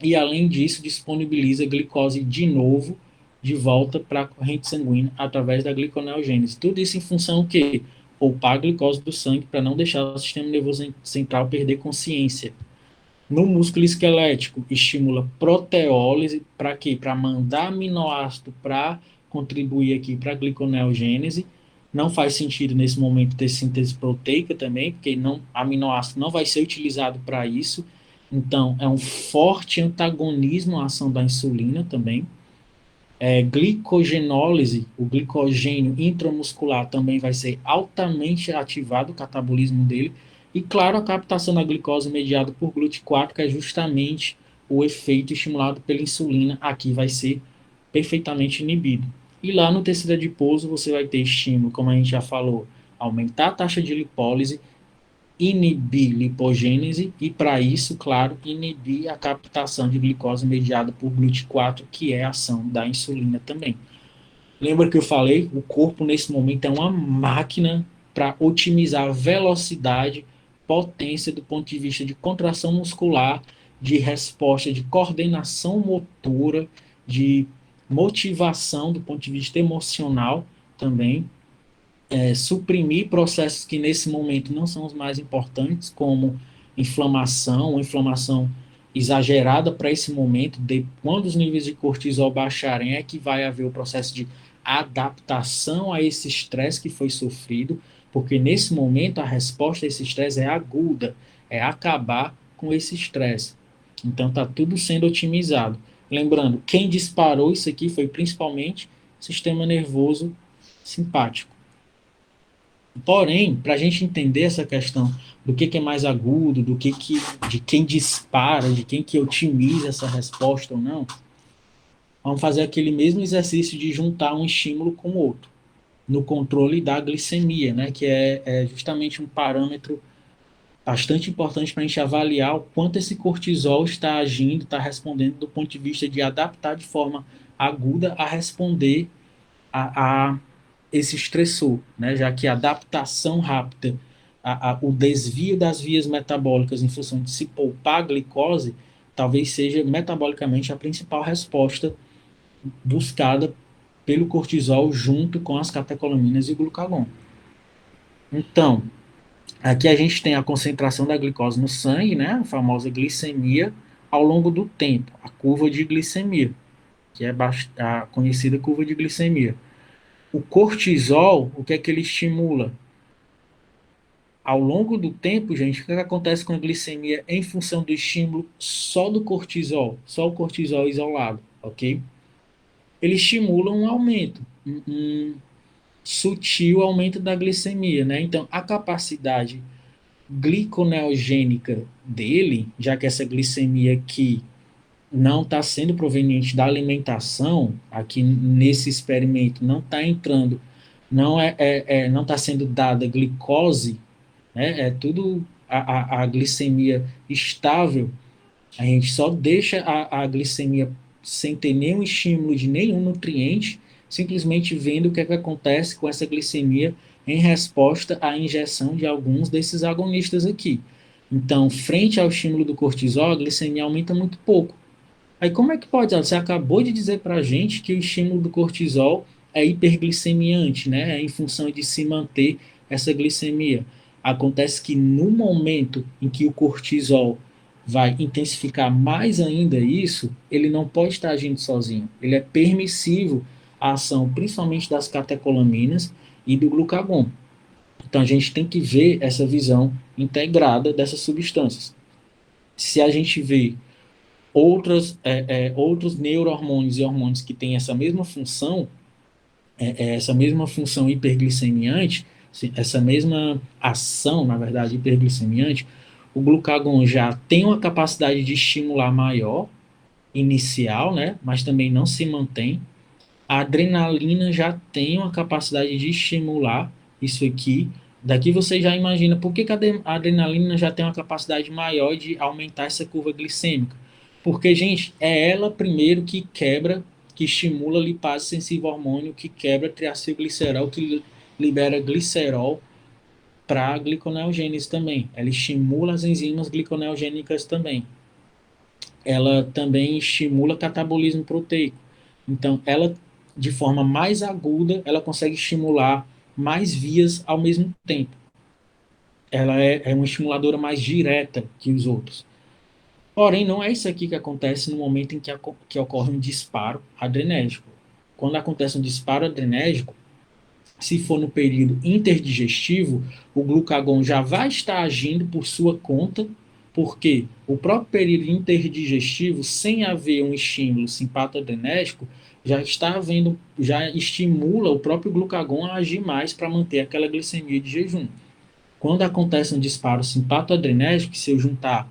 e, além disso, disponibiliza glicose de novo de volta para a corrente sanguínea através da gliconeogênese. Tudo isso em função do quê? Poupar a glicose do sangue para não deixar o sistema nervoso central perder consciência. No músculo esquelético, estimula proteólise, para quê? Para mandar aminoácido para contribuir aqui para a gliconeogênese. Não faz sentido nesse momento ter síntese proteica também, porque não, aminoácido não vai ser utilizado para isso. Então, é um forte antagonismo à ação da insulina também. Glicogenólise, o glicogênio intramuscular também vai ser altamente ativado, o catabolismo dele. E, claro, a captação da glicose mediada por GLUT4, que é justamente o efeito estimulado pela insulina, aqui vai ser perfeitamente inibido. E lá no tecido adiposo você vai ter estímulo, como a gente já falou, aumentar a taxa de lipólise, inibir lipogênese e, para isso, claro, inibir a captação de glicose mediada por GLUT4, que é a ação da insulina também. Lembra que eu falei? O corpo, nesse momento, é uma máquina para otimizar a velocidade, potência do ponto de vista de contração muscular, de resposta, de coordenação motora, de motivação do ponto de vista emocional também, suprimir processos que nesse momento não são os mais importantes, como inflamação exagerada para esse momento, quando os níveis de cortisol baixarem, é que vai haver o processo de adaptação a esse estresse que foi sofrido, porque nesse momento a resposta a esse estresse é aguda, é acabar com esse estresse. Então está tudo sendo otimizado. Lembrando, quem disparou isso aqui foi principalmente o sistema nervoso simpático. Porém, para a gente entender essa questão do que é mais agudo, de quem dispara, de quem que otimiza essa resposta ou não, vamos fazer aquele mesmo exercício de juntar um estímulo com o outro, no controle da glicemia, né, que é justamente um parâmetro bastante importante para a gente avaliar o quanto esse cortisol está agindo, está respondendo do ponto de vista de adaptar de forma aguda a responder a esse estressor, né? Já que a adaptação rápida, o desvio das vias metabólicas em função de se poupar a glicose, talvez seja metabolicamente a principal resposta buscada pelo cortisol junto com as catecolaminas e o glucagon. Então, aqui a gente tem a concentração da glicose no sangue, né? A famosa glicemia ao longo do tempo, a curva de glicemia, que é a conhecida curva de glicemia. O cortisol, o que é que ele estimula? Ao longo do tempo, gente, o que acontece com a glicemia em função do estímulo só do cortisol, só o cortisol isolado, ok? Ele estimula um aumento, um sutil aumento da glicemia, né? Então, a capacidade gliconeogênica dele, já que essa glicemia aqui não está sendo proveniente da alimentação, aqui nesse experimento não está entrando, não está sendo dada glicose, né? É tudo a glicemia estável, a gente só deixa a glicemia sem ter nenhum estímulo de nenhum nutriente, simplesmente vendo o que acontece com essa glicemia em resposta à injeção de alguns desses agonistas aqui. Então, frente ao estímulo do cortisol, a glicemia aumenta muito pouco. Aí como é que pode? Você acabou de dizer para a gente que o estímulo do cortisol é hiperglicemiante, né? Em função de se manter essa glicemia. Acontece que no momento em que o cortisol vai intensificar mais ainda isso, ele não pode estar agindo sozinho. Ele é permissivo à ação principalmente das catecolaminas e do glucagon. Então a gente tem que ver essa visão integrada dessas substâncias. Se a gente vê outros neurohormônios e hormônios que têm essa mesma função hiperglicemiante, essa mesma ação, na verdade, hiperglicemiante, o glucagon já tem uma capacidade de estimular maior, inicial, né, mas também não se mantém. A adrenalina já tem uma capacidade de estimular isso aqui. Daqui você já imagina por que que a adrenalina já tem uma capacidade maior de aumentar essa curva glicêmica. Porque, gente, é ela primeiro que quebra, que estimula a lipase sensível ao hormônio, que quebra triacilglicerol, que libera glicerol para a gliconeogênese também. Ela estimula as enzimas gliconeogênicas também. Ela também estimula o catabolismo proteico. Então, ela, de forma mais aguda, ela consegue estimular mais vias ao mesmo tempo. Ela é uma estimuladora mais direta que os outros. Porém, não é isso aqui que acontece no momento em que ocorre um disparo adrenérgico. Quando acontece um disparo adrenérgico, se for no período interdigestivo, o glucagon já vai estar agindo por sua conta, porque o próprio período interdigestivo, sem haver um estímulo simpatoadrenérgico, já está havendo, já estimula o próprio glucagon a agir mais para manter aquela glicemia de jejum. Quando acontece um disparo simpatoadrenérgico, se eu juntar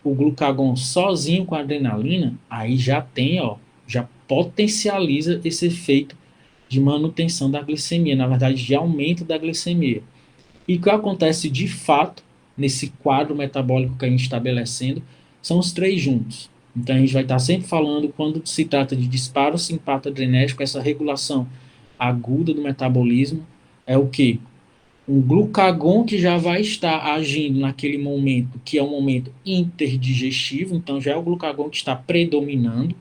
o glucagon sozinho com a adrenalina, aí já tem, ó, já potencializa esse efeito de manutenção da glicemia, na verdade, de aumento da glicemia. E o que acontece de fato nesse quadro metabólico que a gente está estabelecendo são os três juntos. Então a gente vai estar sempre falando, quando se trata de disparo simpatoadrenérgico, essa regulação aguda do metabolismo, é o que? Um glucagon que já vai estar agindo naquele momento, que é um momento interdigestivo, então já é o glucagon que está predominando.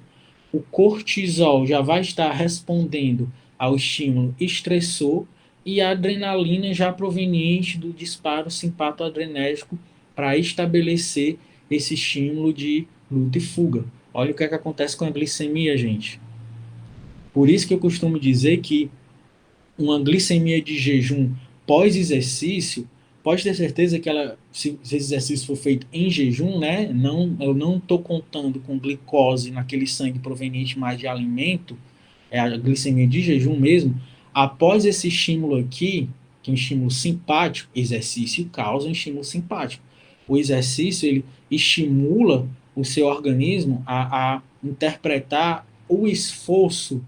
O cortisol já vai estar respondendo ao estímulo estressor e a adrenalina já proveniente do disparo simpatoadrenérgico para estabelecer esse estímulo de luta e fuga. Olha o que é que acontece com a glicemia, gente. Por isso que eu costumo dizer que uma glicemia de jejum pós-exercício, pode ter certeza que ela, se esse exercício for feito em jejum, né, não, eu não estou contando com glicose naquele sangue proveniente mais de alimento, é a glicemia de jejum mesmo, após esse estímulo aqui, que é um estímulo simpático, exercício causa um estímulo simpático. O exercício, ele estimula o seu organismo a interpretar o esforço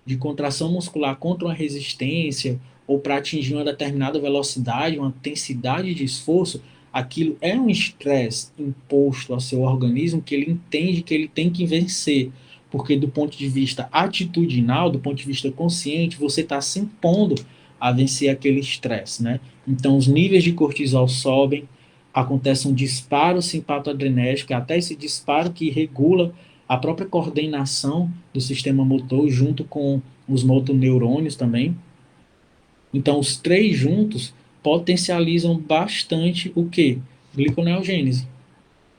de contração muscular contra uma resistência ou para atingir uma determinada velocidade, uma intensidade de esforço, aquilo é um estresse imposto ao seu organismo que ele entende que ele tem que vencer. Porque do ponto de vista atitudinal, do ponto de vista consciente, você está se impondo a vencer aquele estresse, né? Então os níveis de cortisol sobem, acontece um disparo simpatoadrenérgico, até esse disparo que regula a própria coordenação do sistema motor junto com os motoneurônios também. Então, os três juntos potencializam bastante o que? Gliconeogênese.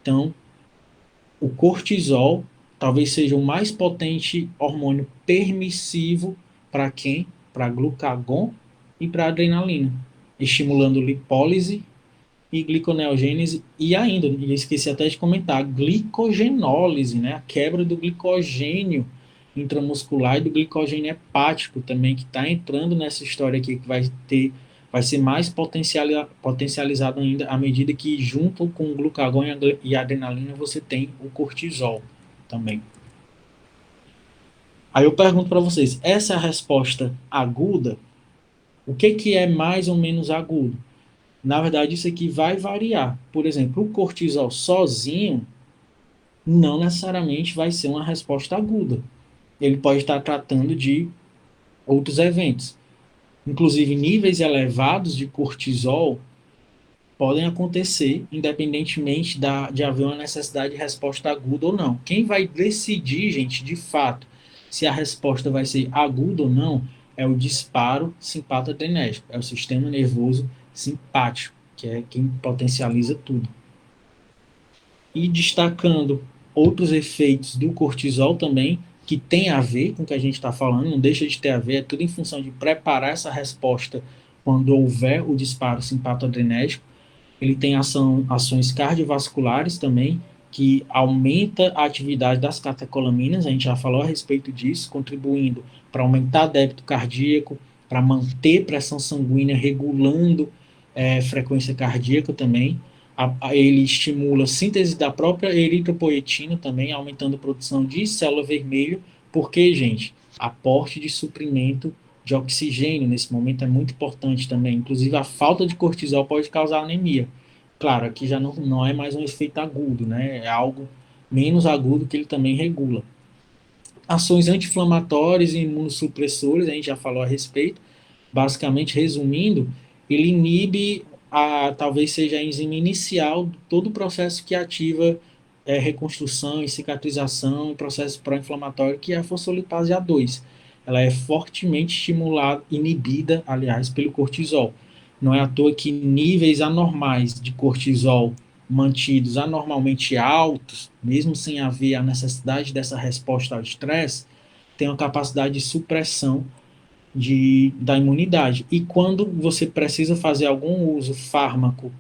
Então, o cortisol talvez seja o mais potente hormônio permissivo para quem? Para glucagon e para adrenalina, estimulando lipólise e gliconeogênese e ainda, e esqueci até de comentar, glicogenólise, né? A quebra do glicogênio intramuscular e do glicogênio hepático também, que está entrando nessa história aqui, que vai ser mais potencializado ainda à medida que junto com o glucagon e a adrenalina você tem o cortisol também. Aí eu pergunto para vocês, essa é a resposta aguda? O que é mais ou menos agudo? Na verdade, isso aqui vai variar. Por exemplo, o cortisol sozinho não necessariamente vai ser uma resposta aguda. Ele pode estar tratando de outros eventos. Inclusive, níveis elevados de cortisol podem acontecer, independentemente de haver uma necessidade de resposta aguda ou não. Quem vai decidir, gente, de fato, se a resposta vai ser aguda ou não, é o disparo simpatodinérgico, é o sistema nervoso simpático, que é quem potencializa tudo. E destacando outros efeitos do cortisol também, que tem a ver com o que a gente está falando, não deixa de ter a ver, é tudo em função de preparar essa resposta quando houver o disparo simpatodinérgico. Ele tem ações cardiovasculares também, que aumenta a atividade das catecolaminas, a gente já falou a respeito disso, contribuindo para aumentar débito cardíaco, para manter pressão sanguínea, regulando frequência cardíaca também. Ele estimula a síntese da própria eritropoetina também, aumentando a produção de célula vermelha, porque, gente, aporte de suprimento de oxigênio nesse momento é muito importante também. Inclusive, a falta de cortisol pode causar anemia. Claro, aqui já não é mais um efeito agudo, né? É algo menos agudo que ele também regula. Ações anti-inflamatórias e imunossupressores, a gente já falou a respeito. Basicamente, resumindo, ele inibe talvez seja a enzima inicial de todo o processo que ativa reconstrução e cicatrização e processo pró-inflamatório, que é a fosfolipase A2. Ela é fortemente estimulada, inibida, aliás, pelo cortisol. Não é à toa que níveis anormais de cortisol mantidos anormalmente altos, mesmo sem haver a necessidade dessa resposta ao estresse, tem uma capacidade de supressão da imunidade. E quando você precisa fazer algum uso fármaco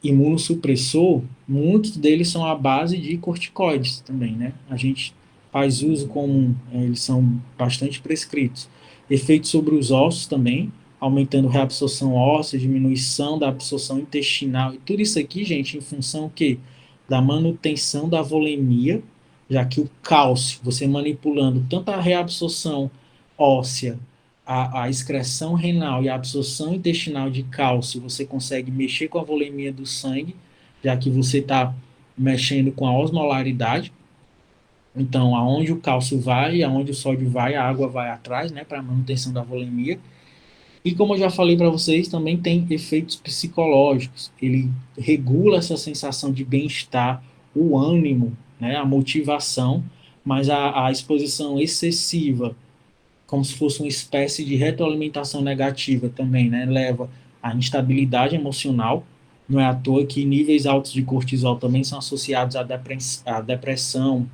imunossupressor, muitos deles são à base de corticoides também, né? A gente faz uso comum, eles são bastante prescritos. Efeitos sobre os ossos também, aumentando a reabsorção óssea, diminuição da absorção intestinal, e tudo isso aqui, gente, em função que da manutenção da volemia, já que o cálcio, você manipulando tanto a reabsorção óssea, a excreção renal e a absorção intestinal de cálcio, você consegue mexer com a volemia do sangue, já que você está mexendo com a osmolaridade. Então, aonde o cálcio vai, aonde o sódio vai, a água vai atrás, né, para a manutenção da volemia. E como eu já falei para vocês, também tem efeitos psicológicos. Ele regula essa sensação de bem-estar, o ânimo, né, a motivação, mas a exposição excessiva, como se fosse uma espécie de retroalimentação negativa também, né? Leva à instabilidade emocional. Não é à toa que níveis altos de cortisol também são associados à depressão,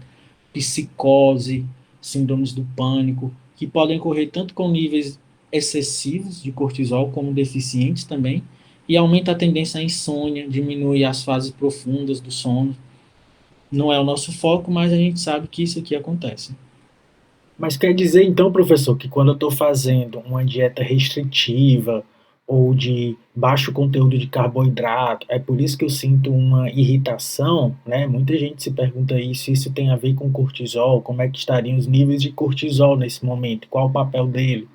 psicose, síndromes do pânico, que podem ocorrer tanto com níveis excessivos de cortisol como deficientes também, e aumenta a tendência à insônia, diminui as fases profundas do sono. Não é o nosso foco, mas a gente sabe que isso aqui acontece. Mas quer dizer então, professor, que quando eu estou fazendo uma dieta restritiva ou de baixo conteúdo de carboidrato, é por isso que eu sinto uma irritação, né? Muita gente se pergunta isso, isso tem a ver com cortisol, como é que estariam os níveis de cortisol nesse momento, qual o papel dele?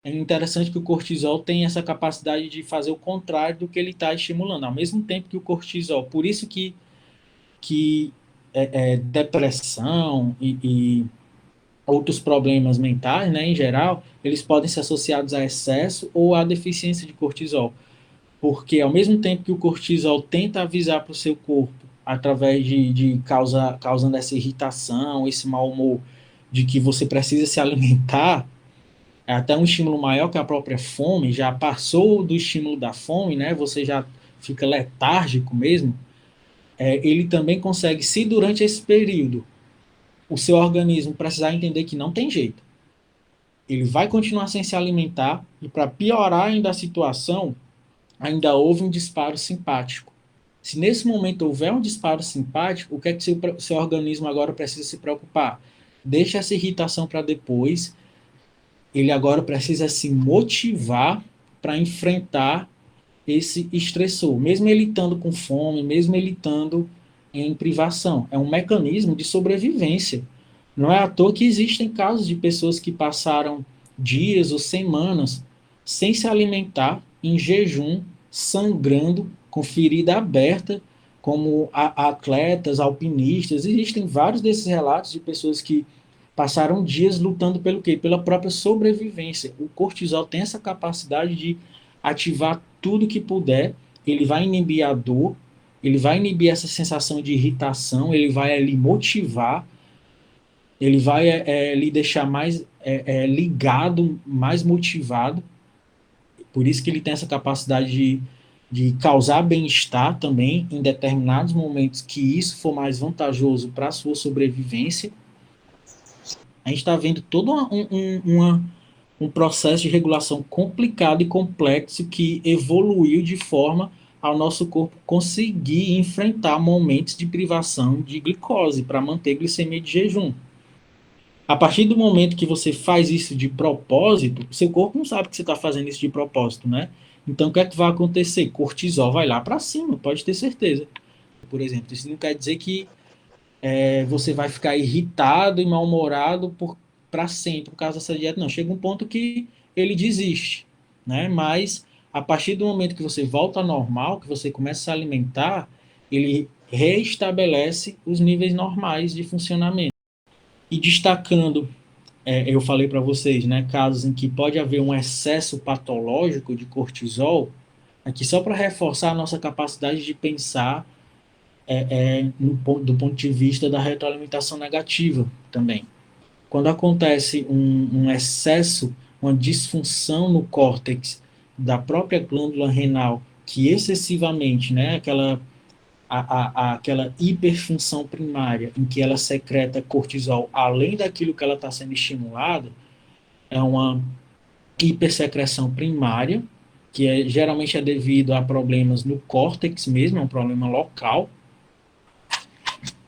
É interessante que o cortisol tem essa capacidade de fazer o contrário do que ele está estimulando, ao mesmo tempo que o cortisol. Por isso que depressão e outros problemas mentais, né, em geral, eles podem ser associados a excesso ou a deficiência de cortisol. Porque ao mesmo tempo que o cortisol tenta avisar para o seu corpo, através causando essa irritação, esse mau humor, de que você precisa se alimentar, é até um estímulo maior que a própria fome, já passou do estímulo da fome, né? Você já fica letárgico mesmo. Ele também consegue, se durante esse período o seu organismo precisar entender que não tem jeito, ele vai continuar sem se alimentar e para piorar ainda a situação, ainda houve um disparo simpático. Se nesse momento houver um disparo simpático, o que é que seu organismo agora precisa se preocupar? Deixa essa irritação para depois, ele agora precisa se motivar para enfrentar esse estressor, mesmo ele estando com fome, mesmo ele estando em privação. É um mecanismo de sobrevivência. Não é à toa que existem casos de pessoas que passaram dias ou semanas sem se alimentar, em jejum, sangrando, com ferida aberta, como atletas, alpinistas. Existem vários desses relatos de pessoas que passaram dias lutando pelo quê? Pela própria sobrevivência. O cortisol tem essa capacidade de ativar tudo que puder ele vai inibir a dor, ele vai inibir essa sensação de irritação, ele vai lhe motivar, ele vai lhe deixar mais ligado, mais motivado. Por isso que ele tem essa capacidade de causar bem-estar também em determinados momentos que isso for mais vantajoso para a sua sobrevivência. A gente está vendo todo um processo de regulação complicado e complexo que evoluiu de forma ao nosso corpo conseguir enfrentar momentos de privação de glicose para manter glicemia de jejum. A partir do momento que você faz isso de propósito, seu corpo não sabe que você está fazendo isso de propósito, né? Então, o que é que vai acontecer? Cortisol vai lá para cima, pode ter certeza. Por exemplo, isso não quer dizer que você vai ficar irritado e mal-humorado para sempre por causa dessa dieta. Não, chega um ponto que ele desiste, né? Mas a partir do momento que você volta ao normal, que você começa a se alimentar, ele reestabelece os níveis normais de funcionamento. E destacando, eu falei para vocês, né, casos em que pode haver um excesso patológico de cortisol, aqui só para reforçar a nossa capacidade de pensar do ponto de vista da retroalimentação negativa também. Quando acontece um excesso, uma disfunção no córtex da própria glândula renal, que excessivamente, né, aquela hiperfunção primária, em que ela secreta cortisol além daquilo que ela está sendo estimulada, é uma hipersecreção primária, que geralmente é devido a problemas no córtex mesmo, é um problema local,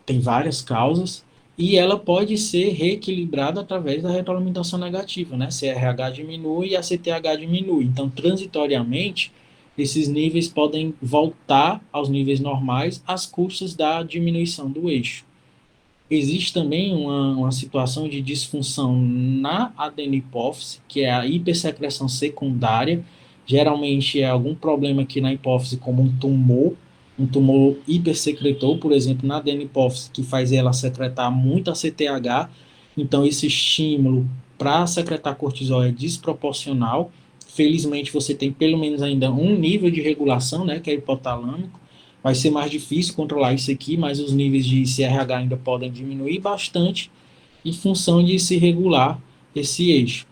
tem várias causas, e ela pode ser reequilibrada através da retroalimentação negativa, né? CRH diminui e a CTH diminui. Então, transitoriamente, esses níveis podem voltar aos níveis normais às custas da diminuição do eixo. Existe também uma situação de disfunção na adenopófise, que é a hipersecreção secundária. Geralmente é algum problema aqui na hipófise, como um tumor hipersecretor, por exemplo, na adenopófise, que faz ela secretar muito a CTH. Então, esse estímulo para secretar cortisol é desproporcional. Felizmente, você tem pelo menos ainda um nível de regulação, né, que é hipotalâmico. Vai ser mais difícil controlar isso aqui, mas os níveis de CRH ainda podem diminuir bastante em função de se regular esse eixo.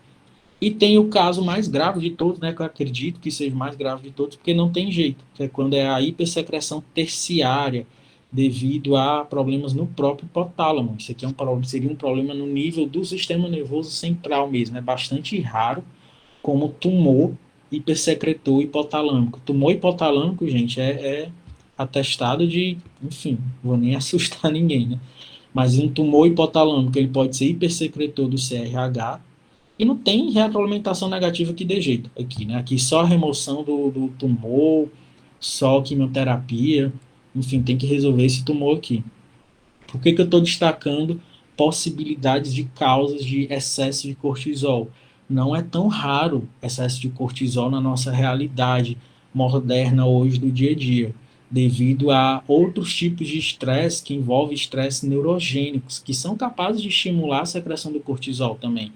E tem o caso mais grave de todos, né, que eu acredito que seja o mais grave de todos, porque não tem jeito, que é quando é a hipersecreção terciária, devido a problemas no próprio hipotálamo. Isso aqui seria um problema no nível do sistema nervoso central mesmo, é bastante raro, como tumor hipersecretor hipotalâmico. Tumor hipotalâmico, gente, é atestado de, enfim, vou nem assustar ninguém, né? Mas um tumor hipotalâmico, ele pode ser hipersecretor do CRH e não tem retroalimentação negativa que dê jeito aqui, né? Aqui só a remoção do tumor, só quimioterapia, enfim, tem que resolver esse tumor aqui. Por que eu estou destacando possibilidades de causas de excesso de cortisol? Não é tão raro excesso de cortisol na nossa realidade moderna hoje do dia a dia, devido a outros tipos de estresse que envolvem estresse neurogênicos, que são capazes de estimular a secreção do cortisol também.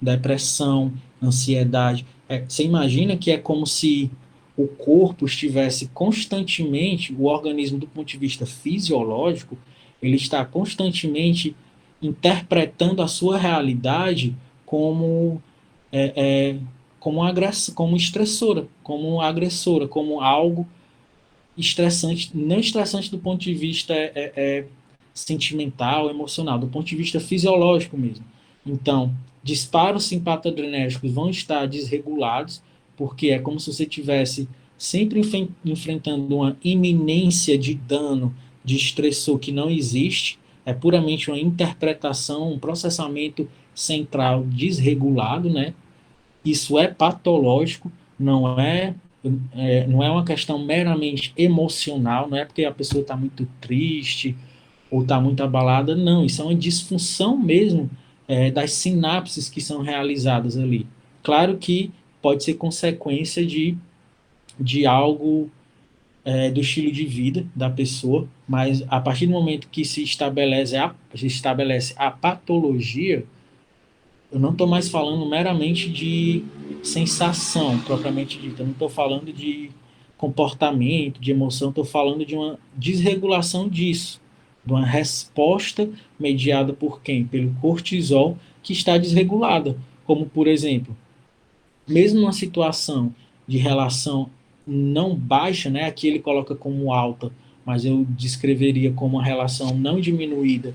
Depressão, ansiedade. Você imagina que é como se o corpo estivesse constantemente, o organismo do ponto de vista fisiológico, ele está constantemente interpretando a sua realidade como como estressora, como agressora, como algo estressante, não estressante do ponto de vista sentimental, emocional, do ponto de vista fisiológico mesmo. Então, disparos simpatadrenérgicos vão estar desregulados, porque é como se você tivesse sempre enfrentando uma iminência de dano, de estressor que não existe, é puramente uma interpretação, um processamento central desregulado, né? Isso é patológico, não é uma questão meramente emocional, não é porque a pessoa está muito triste ou está muito abalada, não, isso é uma disfunção mesmo das sinapses que são realizadas ali. Claro que pode ser consequência de algo do estilo de vida da pessoa, mas a partir do momento que se estabelece a patologia, eu não estou mais falando meramente de sensação propriamente dita, eu não estou falando de comportamento, de emoção, estou falando de uma desregulação disso, de uma resposta mediada por quem? Pelo cortisol, que está desregulada. Como, por exemplo, mesmo numa situação de relação não baixa, né, aqui ele coloca como alta, mas eu descreveria como uma relação não diminuída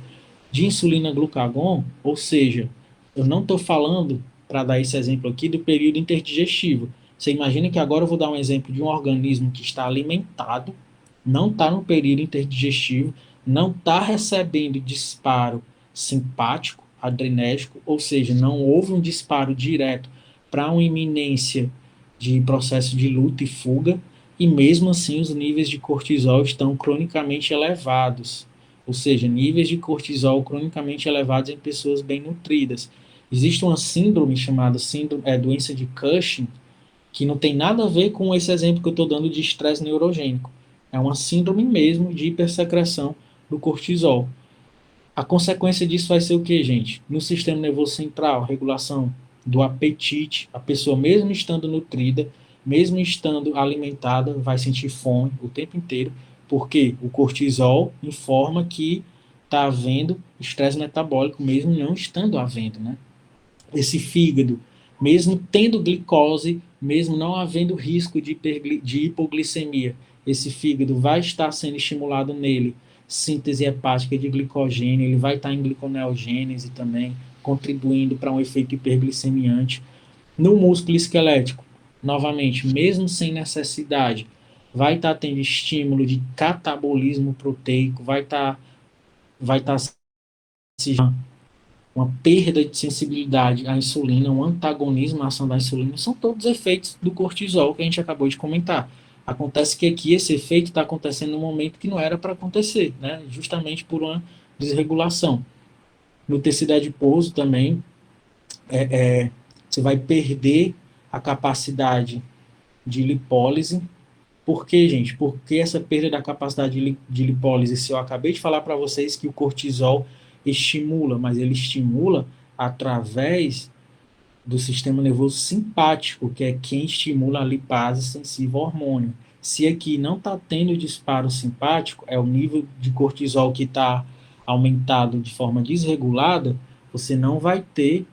de insulina-glucagon, ou seja, eu não estou falando, para dar esse exemplo aqui, do período interdigestivo. Você imagina que agora eu vou dar um exemplo de um organismo que está alimentado, não está no período interdigestivo, não está recebendo disparo simpático, adrenérgico, ou seja, não houve um disparo direto para uma iminência de processo de luta e fuga, e mesmo assim os níveis de cortisol estão cronicamente elevados, ou seja, níveis de cortisol cronicamente elevados em pessoas bem nutridas. Existe uma síndrome chamada doença de Cushing, que não tem nada a ver com esse exemplo que eu estou dando de estresse neurogênico. É uma síndrome mesmo de hipersecreção do cortisol. A consequência disso vai ser o que, gente? No sistema nervoso central, regulação do apetite, a pessoa, mesmo estando nutrida, mesmo estando alimentada, vai sentir fome o tempo inteiro, porque o cortisol informa que está havendo estresse metabólico, mesmo não estando havendo, né? Esse fígado, mesmo tendo glicose, mesmo não havendo risco de hipoglicemia, esse fígado vai estar sendo estimulado nele, síntese hepática de glicogênio, ele vai estar em gliconeogênese também, contribuindo para um efeito hiperglicemiante. No músculo esquelético, novamente, mesmo sem necessidade, vai estar tendo estímulo de catabolismo proteico, vai estar se uma perda de sensibilidade à insulina, um antagonismo à ação da insulina, são todos efeitos do cortisol que a gente acabou de comentar. Acontece que aqui esse efeito está acontecendo num momento que não era para acontecer, né? Justamente por uma desregulação. No tecido adiposo também, você vai perder a capacidade de lipólise. Por quê, gente? Porque essa perda da capacidade de lipólise, se eu acabei de falar para vocês que o cortisol estimula, mas ele estimula através do sistema nervoso simpático, que é quem estimula a lipase sensível ao hormônio. Se aqui não está tendo disparo simpático, é o nível de cortisol que está aumentado de forma desregulada, você não vai ter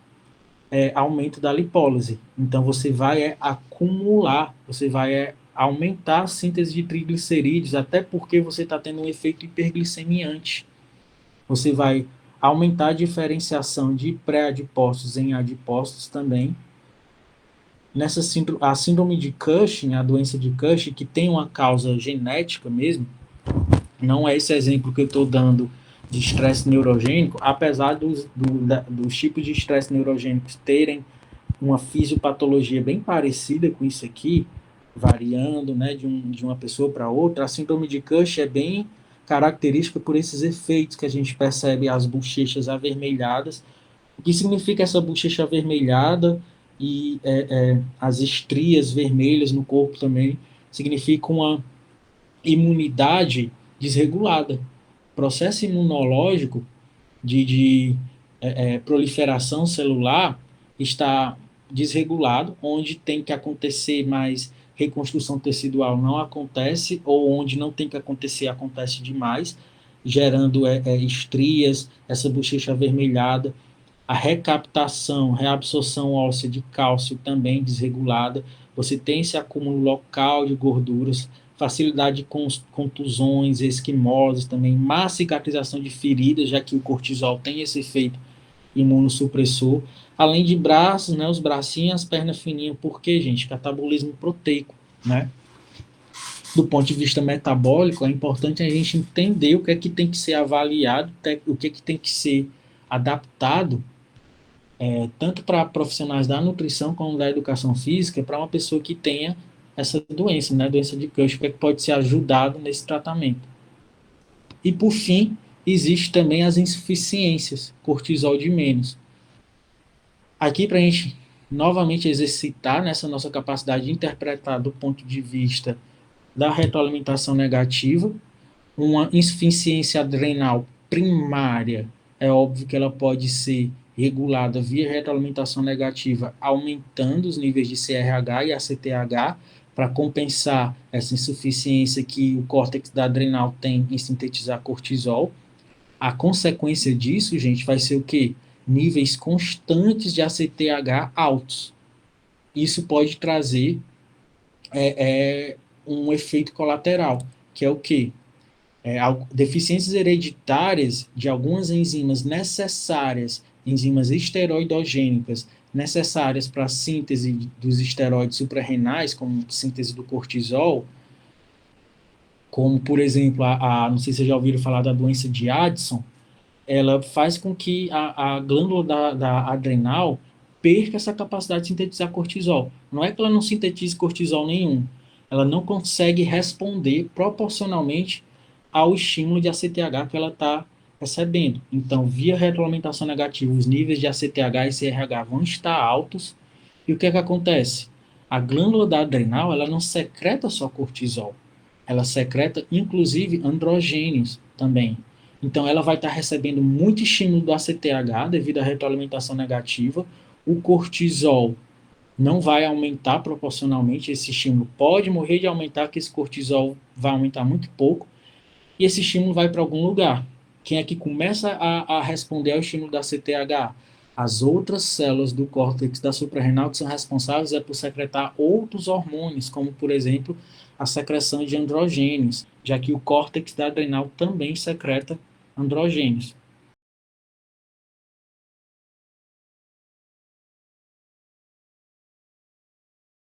aumento da lipólise. Então, você vai acumular, você vai aumentar a síntese de triglicerídeos, até porque você está tendo um efeito hiperglicemiante. Você vai aumentar a diferenciação de pré-adipócitos em adipócitos também. A síndrome de Cushing, a doença de Cushing, que tem uma causa genética mesmo, não é esse exemplo que eu estou dando de estresse neurogênico, apesar dos tipos de estresse neurogênicos terem uma fisiopatologia bem parecida com isso aqui, variando, né, de uma pessoa para outra, a síndrome de Cushing é bem característica por esses efeitos que a gente percebe as bochechas avermelhadas. O que significa essa bochecha avermelhada e as estrias vermelhas no corpo também significa uma imunidade desregulada. Processo imunológico de proliferação celular está desregulado, onde tem que acontecer mais reconstrução tecidual não acontece, ou onde não tem que acontecer, acontece demais, gerando estrias, essa bochecha avermelhada, a recaptação, reabsorção óssea de cálcio também desregulada, você tem esse acúmulo local de gorduras, facilidade de contusões, esquimoses também, má cicatrização de feridas, já que o cortisol tem esse efeito imunossupressor, além de braços, né, os bracinhos, as pernas fininhas, por quê, gente? Catabolismo proteico, né? Do ponto de vista metabólico, é importante a gente entender o que é que tem que ser avaliado, o que é que tem que ser adaptado, tanto para profissionais da nutrição como da educação física, para uma pessoa que tenha essa doença, né, doença de Cushing, que pode ser ajudado nesse tratamento. E, por fim, existe também as insuficiências, cortisol de menos. Aqui, para a gente novamente exercitar nessa nossa capacidade de interpretar do ponto de vista da retroalimentação negativa, uma insuficiência adrenal primária, é óbvio que ela pode ser regulada via retroalimentação negativa, aumentando os níveis de CRH e ACTH, para compensar essa insuficiência que o córtex da adrenal tem em sintetizar cortisol. A consequência disso, gente, vai ser o quê? Níveis constantes de ACTH altos. Isso pode trazer um efeito colateral, que é o quê? Deficiências hereditárias de algumas enzimas necessárias, enzimas esteroidogênicas, necessárias para a síntese dos esteroides suprarrenais, como síntese do cortisol, como, por exemplo, não sei se vocês já ouviram falar da doença de Addison, ela faz com que a glândula da adrenal perca essa capacidade de sintetizar cortisol. Não é que ela não sintetize cortisol nenhum, ela não consegue responder proporcionalmente ao estímulo de ACTH que ela está recebendo. Então, via retroalimentação negativa, os níveis de ACTH e CRH vão estar altos. E o que é que acontece? A glândula da adrenal, ela não secreta só cortisol, ela secreta inclusive androgênios também. Então, ela vai estar recebendo muito estímulo do ACTH devido à retroalimentação negativa. O cortisol não vai aumentar proporcionalmente, esse estímulo pode morrer de aumentar, que esse cortisol vai aumentar muito pouco, e esse estímulo vai para algum lugar. Quem é que começa a responder ao estímulo da CTH? As outras células do córtex da suprarrenal que são responsáveis por secretar outros hormônios, como, por exemplo, a secreção de androgênios, já que o córtex da adrenal também secreta androgênios.